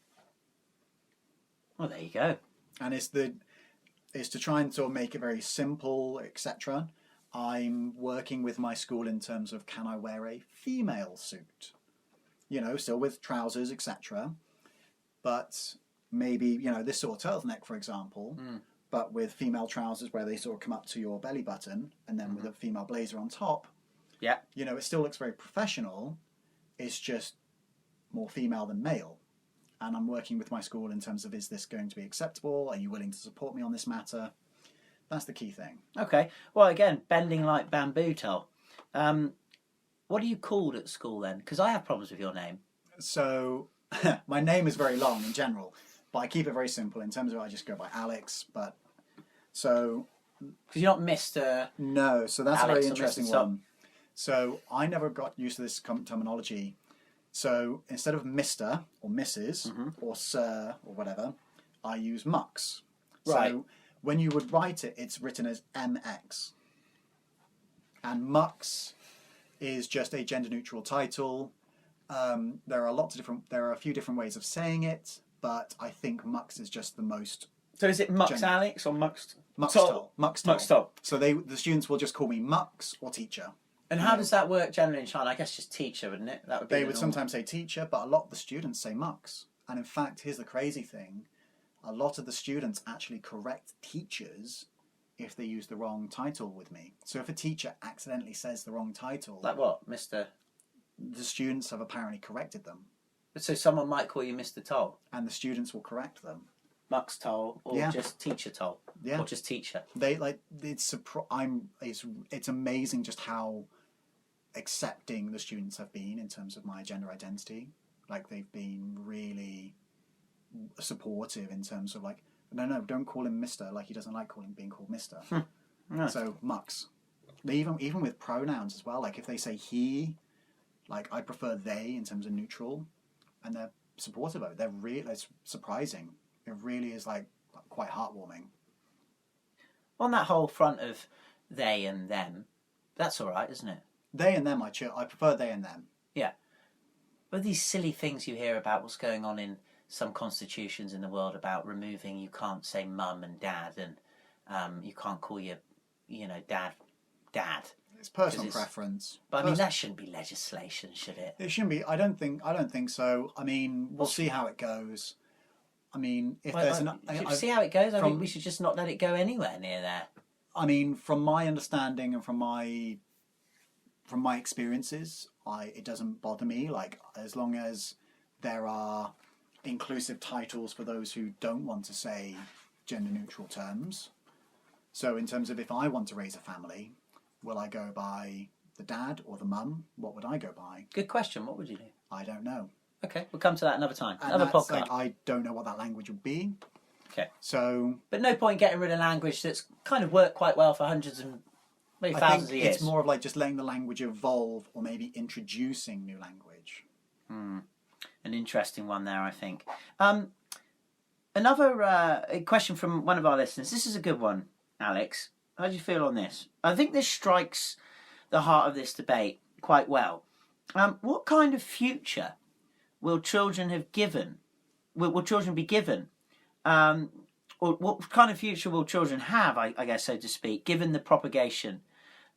Well, there you go. And it's to try and sort of make it very simple, etc. I'm working with my school in terms of, can I wear a female suit? You know, still with trousers, etc. But maybe, you know, this sort of turtleneck, for example, but with female trousers where they sort of come up to your belly button, and then with a female blazer on top. Yeah. You know, it still looks very professional. It's just more female than male. And I'm working with my school in terms of, is this going to be acceptable? Are you willing to support me on this matter? That's the key thing. Okay. Well, again, bending like bamboo, Tol. What are you called at school then? Because I have problems with your name. So my name is very long in general, but I keep it very simple. In terms of I just go by Alex. But so Because you're not Mr. no, so that's Alex a or very interesting Mr. Sub. one. So I never got used to this terminology. So instead of Mr. or Mrs. or Sir or whatever, I use Mux. Right. So when you would write it, it's written as MX. And Mux is just a gender-neutral title. There are a few different ways of saying it, but I think Mux is just the most. So is it Mux Alex or Mux? Muxtol. Muxtol. So the students will just call me Mux or teacher. And how does that work generally in China? I guess just teacher, wouldn't it? That would be. They would sometimes say teacher, but a lot of the students say Mux. And in fact, here's the crazy thing: a lot of the students actually correct teachers if they use the wrong title with me. So if a teacher accidentally says the wrong title, Like what, Mr. the students have apparently corrected them, So someone might call you Mr. Toll, and the students will correct them. Mux Toll, or Yeah. just Teacher Toll, Yeah. or just Teacher. They like it's amazing just how accepting the students have been in terms of my gender identity. Like they've been really supportive in terms of like, no, don't call him Mr. Like he doesn't like being called Mr. Nice. So Mux. They even with pronouns as well. Like if they say he, like I prefer they in terms of neutral, and they're supportive of it. They're really it's surprising. It really is like quite heartwarming. On that whole front of they and them, that's all right, isn't it? They and them, I prefer they and them. Yeah. But these silly things you hear about what's going on in some constitutions in the world about removing, you can't say mum and dad, and you can't call your, dad. It's personal preference. But I mean, that shouldn't be legislation, should it? It shouldn't be. I don't think so. I mean, we'll see how it goes. I mean, if there's see how it goes. I think we should just not let it go anywhere near there. I mean, from my understanding and from my experiences, it doesn't bother me. Like as long as there are inclusive titles for those who don't want to say gender neutral terms. So in terms of if I want to raise a family, will I go by the dad or the mum? What would I go by? Good question. What would you do? I don't know. Okay, we'll come to that another time. And Another podcast. Like, I don't know what that language would be. Okay. So, but no point getting rid of language that's kind of worked quite well for hundreds and maybe thousands of years. It's more of like just letting the language evolve, or maybe introducing new language. An interesting one there, I think. Another question from one of our listeners. This is a good one, Alex. How do you feel on this? I think this strikes the heart of this debate quite well. What kind of future will children have given? Will children be given? Or what kind of future will children have, I guess, so to speak, given the propagation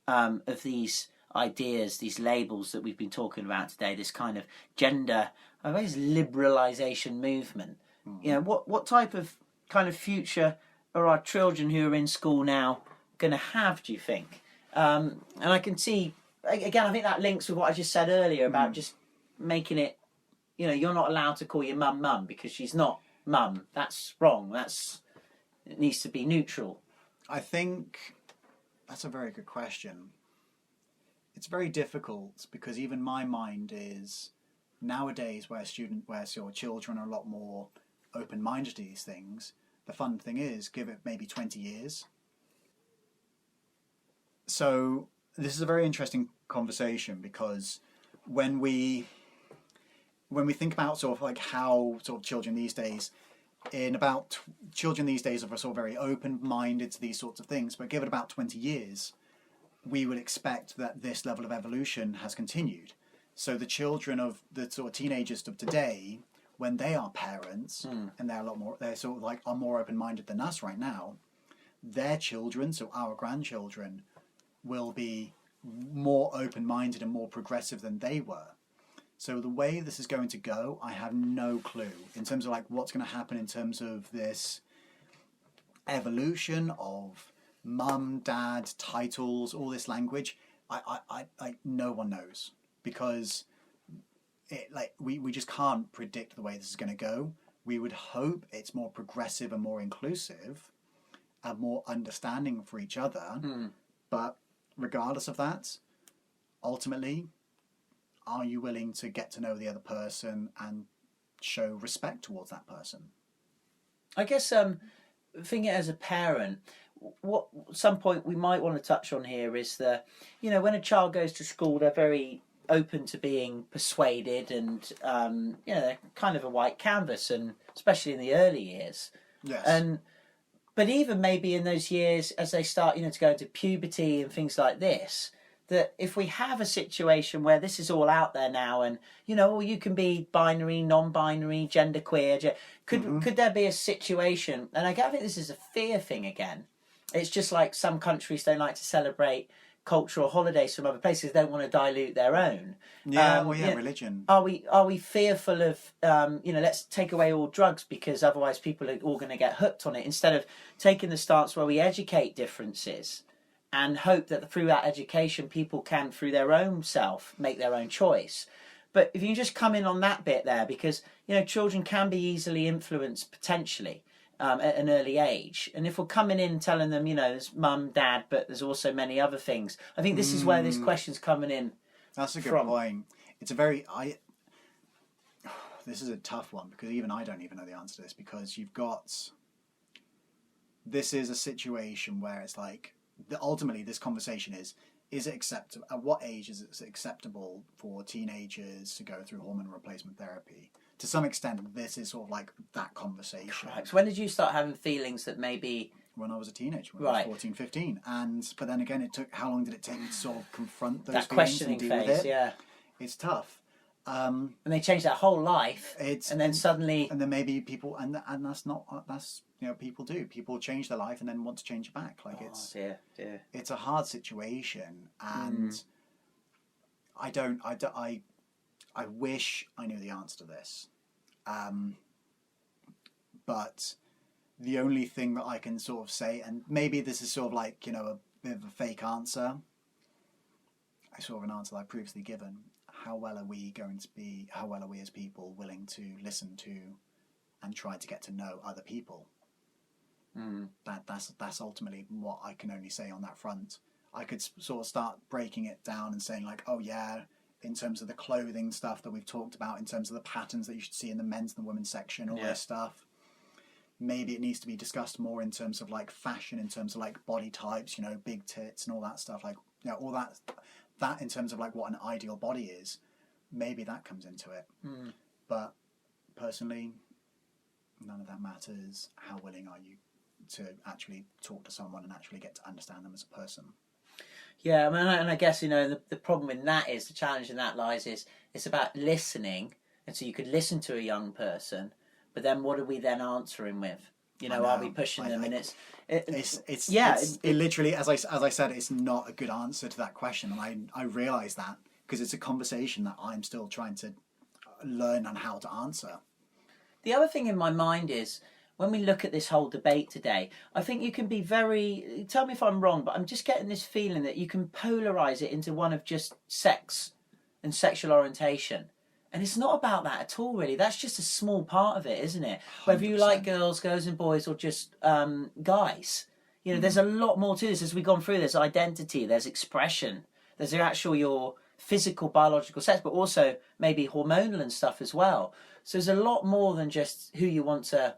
of these ideas, these labels that we've been talking about today, this kind of gender, I guess, liberalisation movement? What type of kind of future are our children who are in school now going to have, do you think? And I can see, again, I think that links with what I just said earlier about just making it, you're not allowed to call your mum because she's not mum. That's wrong. It needs to be neutral. I think that's a very good question. It's very difficult because even my mind is nowadays where your children are a lot more open-minded to these things. The fun thing is, give it maybe 20 years. So this is a very interesting conversation because when we think about sort of like how sort of children these days are sort of very open-minded to these sorts of things, but give it about 20 years, we would expect that this level of evolution has continued. So the children of the sort of teenagers of today, when they are parents, and they're sort of like are more open-minded than us right now, their children, so our grandchildren, will be more open-minded and more progressive than they were. So the way this is going to go, I have no clue in terms of like what's going to happen in terms of this evolution of mum, dad, titles, all this language. I no one knows because we just can't predict the way this is going to go. We would hope it's more progressive and more inclusive and more understanding for each other. But regardless of that, ultimately, are you willing to get to know the other person and show respect towards that person? I guess thinking as a parent, what some point we might want to touch on here is that, when a child goes to school, they're very open to being persuaded, and they're kind of a white canvas, and especially in the early years. Yes. But even maybe in those years as they start, to go into puberty and things like this, that if we have a situation where this is all out there now, and you can be binary, non-binary, genderqueer, could there be a situation? And I think this is a fear thing again. It's just like some countries don't like to celebrate cultural holidays from other places. They don't want to dilute their own. Religion. Are we fearful of let's take away all drugs because otherwise people are all going to get hooked on it, instead of taking the stance where we educate differences and hope that through that education people can, through their own self, make their own choice. But if you can just come in on that bit there, because children can be easily influenced potentially at an early age, and if we're coming in telling them there's mum, dad, but there's also many other things, I think this is where this question's coming in. That's a good point. It's a very this is a tough one, because even I don't even know the answer to this, because this is a situation where it's like, ultimately this conversation is it acceptable? At what age is it acceptable for teenagers to go through hormone replacement therapy? To some extent, this is sort of like that conversation. Right. So when did you start having feelings that maybe... When I was a teenager, when I was 14, 15. But then again, how long did it take me to sort of confront those that feelings questioning and deal phase, with it? yeah. It's tough. And they change their whole life, and then suddenly... And then maybe people... And that's not... That's... people do. People change their life and then want to change it back. Like, dear. It's a hard situation, and I wish I knew the answer to this. But the only thing that I can sort of say, and maybe this is sort of like, a bit of a fake answer, sort of an answer that I've previously given, how well are we as people willing to listen to and try to get to know other people? That's ultimately what I can only say on that front. I could sort of start breaking it down and saying like, oh yeah, in terms of the clothing stuff that we've talked about, in terms of the patterns that you should see in the men's and the women's section, all this stuff. Maybe it needs to be discussed more in terms of like fashion, in terms of like body types, big tits and all that stuff, like all that in terms of like what an ideal body is. Maybe that comes into it. But personally, none of that matters. How willing are you to actually talk to someone and actually get to understand them as a person? Yeah, and I guess the problem in that is, the challenge in that lies is, it's about listening, and so you could listen to a young person, but then what are we then answering with? Are we pushing them? And it's literally, as I said, it's not a good answer to that question, and I realise that, because it's a conversation that I'm still trying to learn on how to answer. The other thing in my mind is, when we look at this whole debate today, I think you can be very... Tell me if I'm wrong, but I'm just getting this feeling that you can polarise it into one of just sex and sexual orientation. And it's not about that at all, really. That's just a small part of it, isn't it? 100%. Whether you like girls and boys, or just guys. There's a lot more to this as we've gone through. There's identity, there's expression, there's your physical, biological sex, but also maybe hormonal and stuff as well. So there's a lot more than just who you want to,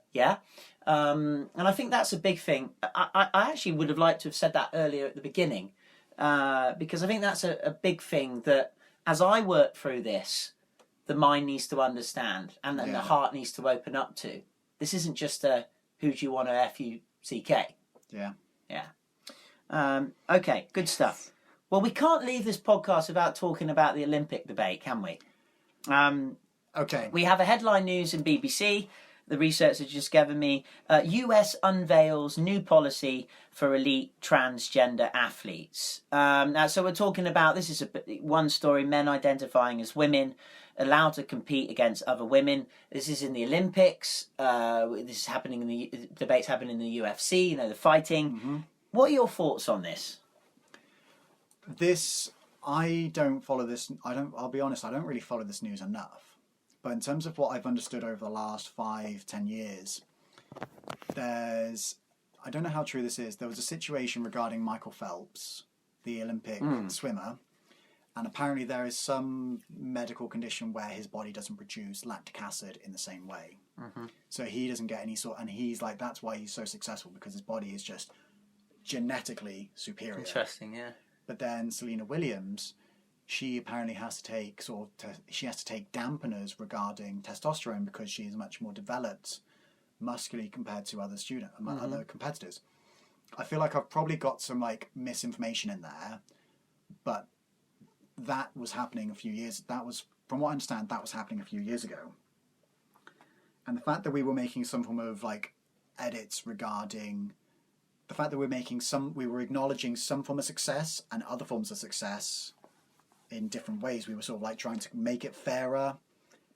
and I think that's a big thing. I actually would have liked to have said that earlier at the beginning, because I think that's a big thing that, as I work through this, the mind needs to understand, and then the heart needs to open up to. This isn't just a who do you want to F-U-C-K. Yeah. Okay, good stuff. Well, we can't leave this podcast without talking about the Olympic debate, can we? Okay. We have a headline news in BBC. The researcher just given me. US unveils new policy for elite transgender athletes. Now, so we're talking about, this is one story, men identifying as women allowed to compete against other women. This is in the Olympics. This is happening in the debates happening in the UFC, the fighting. Mm-hmm. What are your thoughts on this? I don't follow this. I'll be honest, I don't really follow this news enough. But in terms of what I've understood over the last 5-10 years, I don't know how true this is, there was a situation regarding Michael Phelps, the Olympic swimmer, And apparently there is some medical condition where his body doesn't produce lactic acid in the same way. Mm-hmm. So he doesn't get any and he's like, that's why he's so successful, because his body is just genetically superior. Interesting, yeah. But then Serena Williams, she apparently has to take she has to take dampeners regarding testosterone because she is much more developed muscularly compared to other other competitors. I feel like I've probably got some like misinformation in there, but that was happening a few years. That was, from what I understand, that was happening a few years ago. And the fact that we were making some form of like edits regarding the fact that we were acknowledging some form of success and other forms of success in different ways. We were sort of like trying to make it fairer,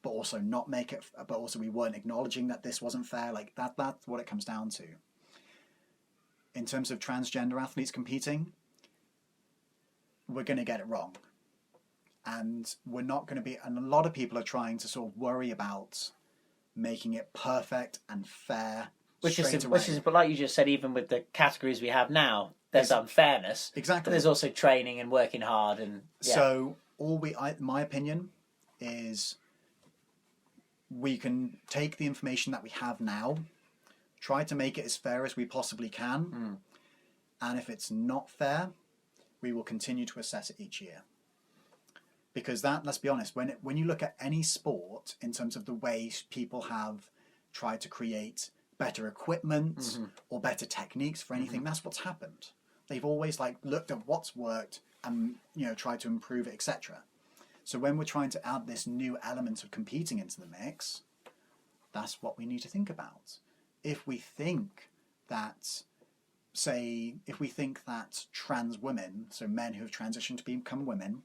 but also not make it. But also we weren't acknowledging that this wasn't fair. Like that's what it comes down to. In terms of transgender athletes competing, we're going to get it wrong. And we're not going to be, and a lot of people are trying to sort of worry about making it perfect and fair. Which is, but like you just said, even with the categories we have now, there's unfairness. Exactly. But there's also training and working hard, and so my opinion is, we can take the information that we have now, try to make it as fair as we possibly can, and if it's not fair, we will continue to assess it each year. Because let's be honest, when you look at any sport in terms of the way people have tried to create better equipment or better techniques for anything, that's what's happened. They've always like looked at what's worked and tried to improve it, etc. So when we're trying to add this new element of competing into the mix, that's what we need to think about. If we think that trans women, so men who have transitioned to become women,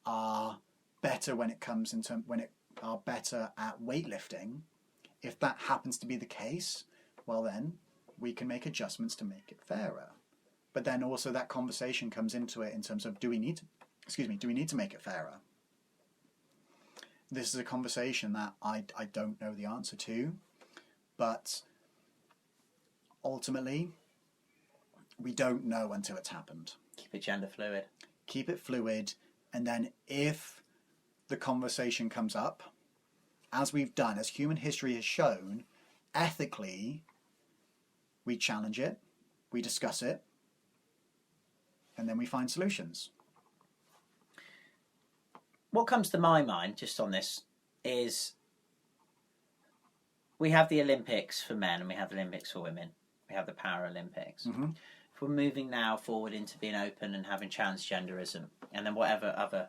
are better are better at weightlifting, if that happens to be the case, well then we can make adjustments to make it fairer. But then also that conversation comes into it in terms of do we need to make it fairer? This is a conversation that I don't know the answer to, but ultimately we don't know until it's happened. Keep it gender fluid. Keep it fluid, and then if the conversation comes up, as we've done, as human history has shown, ethically, we challenge it, we discuss it, and then we find solutions. What comes to my mind, just on this, is we have the Olympics for men and we have the Olympics for women. We have the Paralympics. If we're moving now forward into being open and having transgenderism, and then whatever other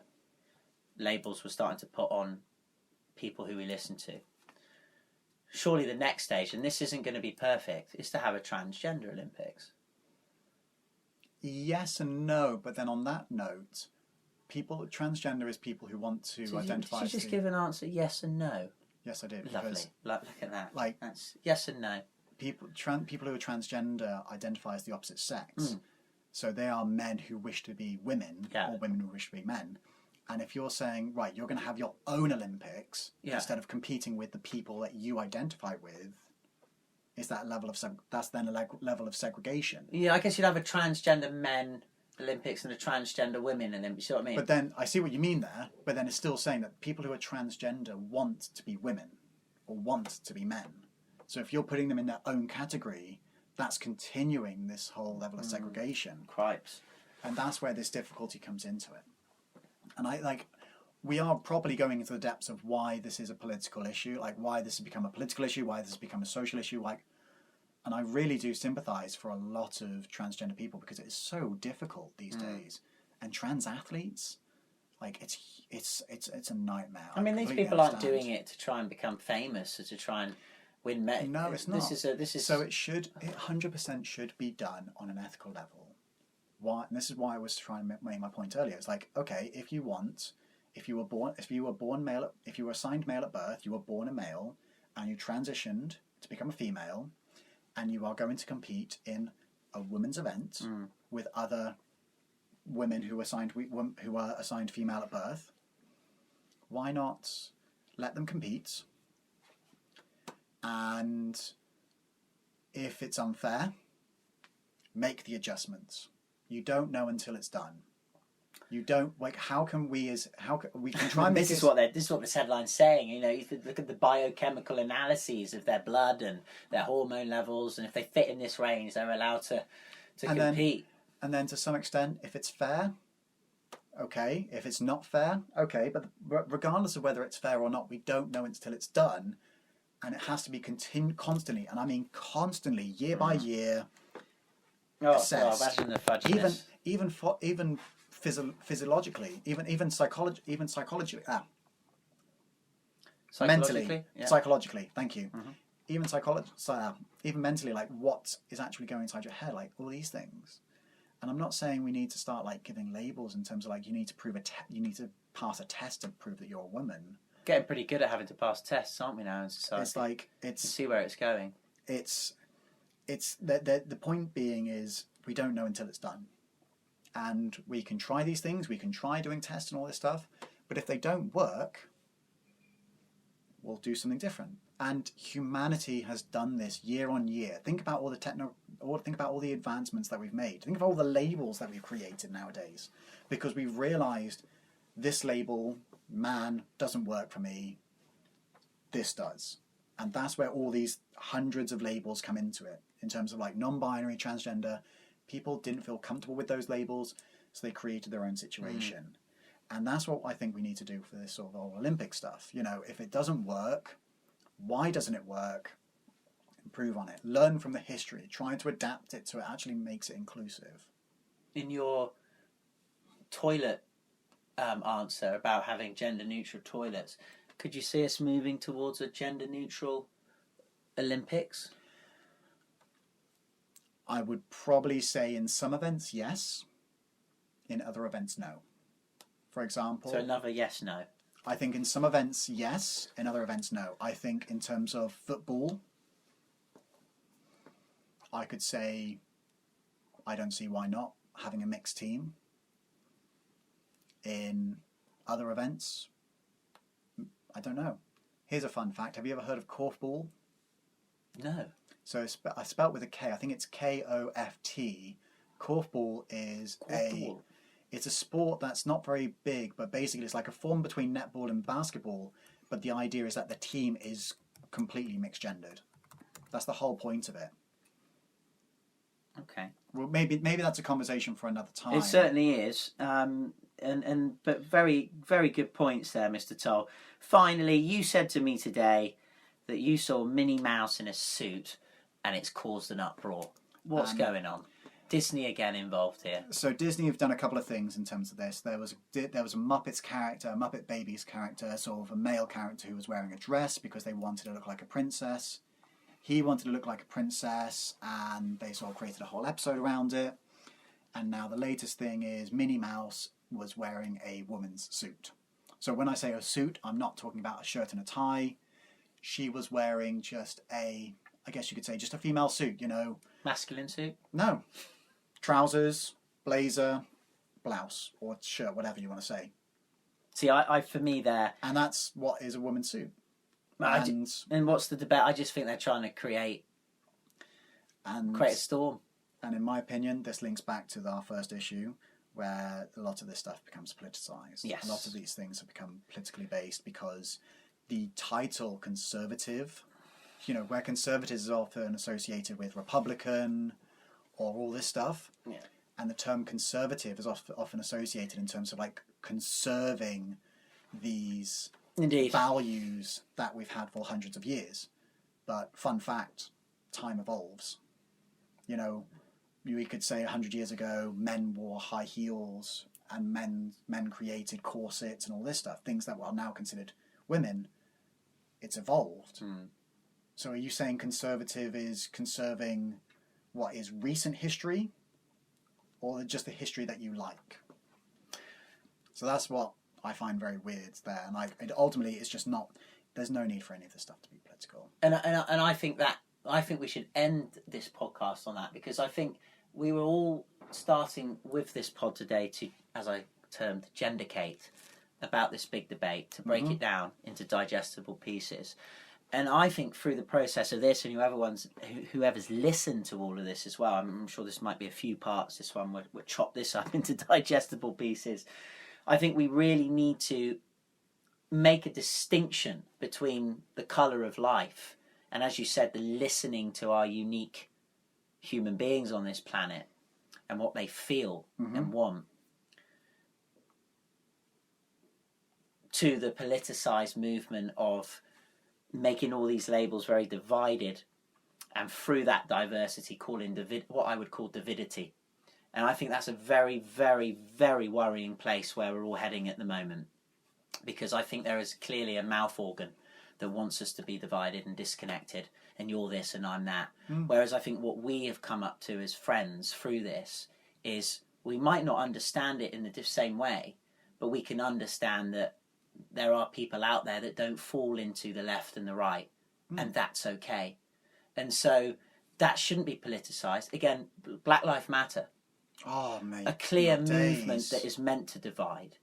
labels we're starting to put on people who we listen to, surely the next stage, and this isn't going to be perfect, is to have a transgender Olympics. Yes and no, but then on that note, transgender is people who want to identify. Did you just give an answer yes and no? Yes, I did. Lovely. Look at that. Like, that's yes and no. People who are transgender identify as the opposite sex. So they are men who wish to be women, or women who wish to be men. And if you're saying, right, you're going to have your own Olympics instead of competing with the people that you identify with, is that that's then a level of segregation. Yeah, I guess you'd have a transgender men Olympics and a transgender women Olympics. You see what I mean? But then I see what you mean there. But then it's still saying that people who are transgender want to be women or want to be men. So if you're putting them in their own category, that's continuing this whole level of segregation. Cripes. And that's where this difficulty comes into it. And we are probably going into the depths of why this is a political issue, like why this has become a political issue, why this has become a social issue, and I really do sympathise for a lot of transgender people because it is so difficult these days. And trans athletes, it's a nightmare. I mean, these people aren't doing it to try and become famous or to try and win medals. No, it's not. This is so it 100% should be done on an ethical level. Why? And this is why I was trying to make my point earlier. It's like, okay, if you were assigned male at birth, you were born a male, and you transitioned to become a female, and you are going to compete in a women's event with other women who are assigned female at birth, why not let them compete? And if it's unfair, make the adjustments. You don't know until it's done. You don't like. How can we can try and make this is what this headline's saying. You know, you look at the biochemical analyses of their blood and their hormone levels, and if they fit in this range, they're allowed to compete. And then to some extent, if it's fair, okay. If it's not fair, okay. But regardless of whether it's fair or not, we don't know until it's done, and it has to be constantly, and I mean constantly, year by year. Assessed. Well, imagine the fudginess. Even physiologically, even psychologically, mentally, yeah. psychologically. Thank you. Even mentally, like what is actually going inside your head, like all these things. And I'm not saying we need to start like giving labels in terms of like you need to prove you need to pass a test to prove that you're a woman. Getting pretty good at having to pass tests, aren't we now in society? It's like you see where it's going. It's the point being is we don't know until it's done. And we can try these things, we can try doing tests and all this stuff, but if they don't work, we'll do something different. And humanity has done this year on year. Think about all the advancements that we've made. Think of all the labels that we've created nowadays, because we've realized this label, man, doesn't work for me. This does. And that's where all these hundreds of labels come into it, in terms of like non-binary, transgender. People didn't feel comfortable with those labels, so they created their own situation. And that's what I think we need to do for this sort of whole Olympic stuff. You know, if it doesn't work, why doesn't it work? Improve on it. Learn from the history. Try to adapt it so it actually makes it inclusive. In your toilet answer about having gender-neutral toilets, could you see us moving towards a gender-neutral Olympics? I would probably say in some events, yes. In other events, no. For example... So another yes-no. I think in some events, yes. In other events, no. I think in terms of football, I could say I don't see why not having a mixed team. In other events, I don't know. Here's a fun fact. Have you ever heard of korfball? No. So I spelt with a K. I think it's KOFT. Korfball is it's a sport that's not very big, but basically it's like a form between netball and basketball. But the idea is that the team is completely mixed gendered. That's the whole point of it. Okay. Well, maybe that's a conversation for another time. It certainly is. But very, very good points there, Mr. Toll. Finally, you said to me today that you saw Minnie Mouse in a suit and it's caused an uproar. What's going on? Disney again involved here. So Disney have done a couple of things in terms of this. There was a Muppets character, a Muppet Babies character, sort of a male character who was wearing a dress because they wanted to look like a princess. He wanted to look like a princess, and they sort of created a whole episode around it. And now the latest thing is Minnie Mouse was wearing a woman's suit. So when I say a suit, I'm not talking about a shirt and a tie. She was wearing just I guess you could say just a female suit, you know. Masculine suit? No. Trousers, blazer, blouse, or shirt, whatever you want to say. See, I for me there... And that's what is a woman's suit. And what's the debate? I just think they're trying to create a storm. And in my opinion, this links back to our first issue, where a lot of this stuff becomes politicized. Yes. A lot of these things have become politically based because the title conservative, you know, where conservative is often associated with Republican or all this stuff. Yeah. And the term conservative is often associated in terms of like conserving these values that we've had for hundreds of years. But fun fact, time evolves. You know, we could say 100 years ago, men wore high heels and men created corsets and all this stuff, things that are now considered women. It's evolved. So are you saying conservative is conserving what is recent history, or just the history that you like? So that's what I find very weird there, and ultimately it's just not. There's no need for any of this stuff to be political. And I think we should end this podcast on that, because I think we were all starting with this pod today to, as I termed, Gendercate, about this big debate, to break it down into digestible pieces. And I think through the process of this, and whoever's listened to all of this as well, I'm sure this might be a few parts, this one, we'll chop this up into digestible pieces. I think we really need to make a distinction between the colour of life and, as you said, the listening to our unique human beings on this planet and what they feel and want, to the politicised movement of making all these labels very divided, and through that diversity calling what I would call dividity. And I think that's a very, very, very worrying place where we're all heading at the moment, because I think there is clearly a mouth organ that wants us to be divided and disconnected, and you're this and I'm that. Whereas I think what we have come up to as friends through this is we might not understand it in the same way, but we can understand that there are people out there that don't fall into the left and the right, and that's okay. And so that shouldn't be politicised. Again, Black Lives Matter. Oh, mate. A clear movement that is meant to divide.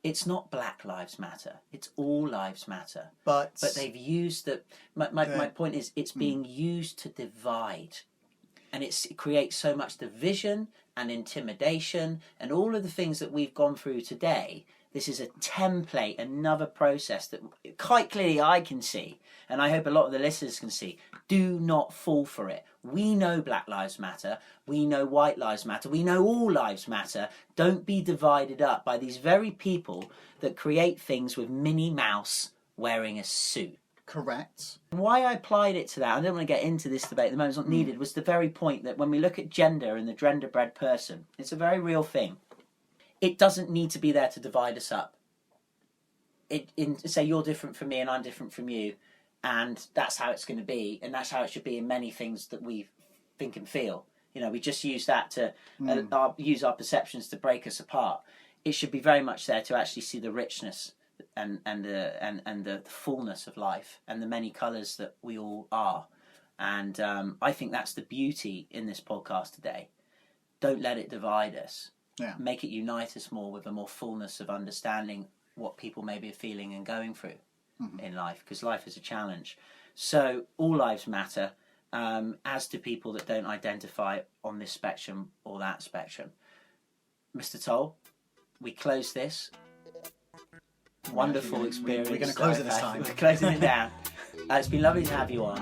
It's not Black Lives Matter. It's all lives matter. But they've used the... My point is, it's being used to divide. And it creates so much division and intimidation and all of the things that we've gone through today. This is a template, another process that quite clearly I can see, and I hope a lot of the listeners can see. Do not fall for it. We know Black Lives Matter. We know White Lives Matter. We know all lives matter. Don't be divided up by these very people that create things with Minnie Mouse wearing a suit. Correct. Why I applied it to that, I don't want to get into this debate at the moment, it's not needed, was the very point that when we look at gender and the gender-bred person, it's a very real thing. It doesn't need to be there to divide us up. Say you're different from me and I'm different from you, and that's how it's going to be, and that's how it should be in many things that we think and feel. You know, we just use that to use our perceptions to break us apart. It should be very much there to actually see the richness and the fullness of life and the many colours that we all are. And I think that's the beauty in this podcast today. Don't let it divide us. Yeah. Make it unite us more with a more fullness of understanding what people may be feeling and going through in life, because life is a challenge. So all lives matter, as do people that don't identify on this spectrum or that spectrum. Mr. Toll, we close this. Wonderful experience. We're going to close it this time. We're closing it down. It's been lovely to have you on.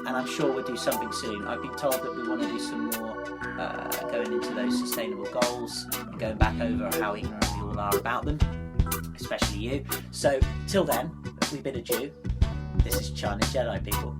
And I'm sure we'll do something soon. I've been told that we want to do some more going into those sustainable goals and going back over how ignorant we all are about them, especially you. So till then, we bid adieu. This is China Jedi, people.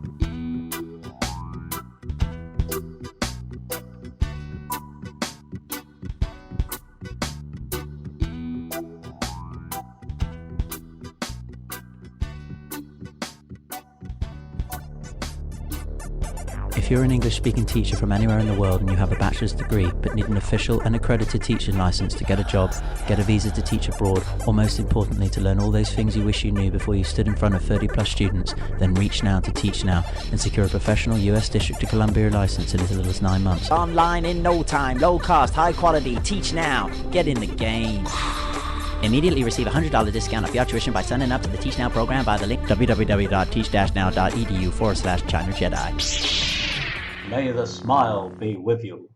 If you're an English-speaking teacher from anywhere in the world and you have a bachelor's degree but need an official and accredited teaching license to get a job, get a visa to teach abroad, or most importantly to learn all those things you wish you knew before you stood in front of 30+ students, then reach now to Teach Now and secure a professional US District of Columbia license in as little as 9 months. Online in no time, low cost, high quality, Teach Now. Get in the game. Immediately receive a $100 discount off your tuition by signing up to the Teach Now program via the link www.teach-now.edu/China Jedi. May the smile be with you.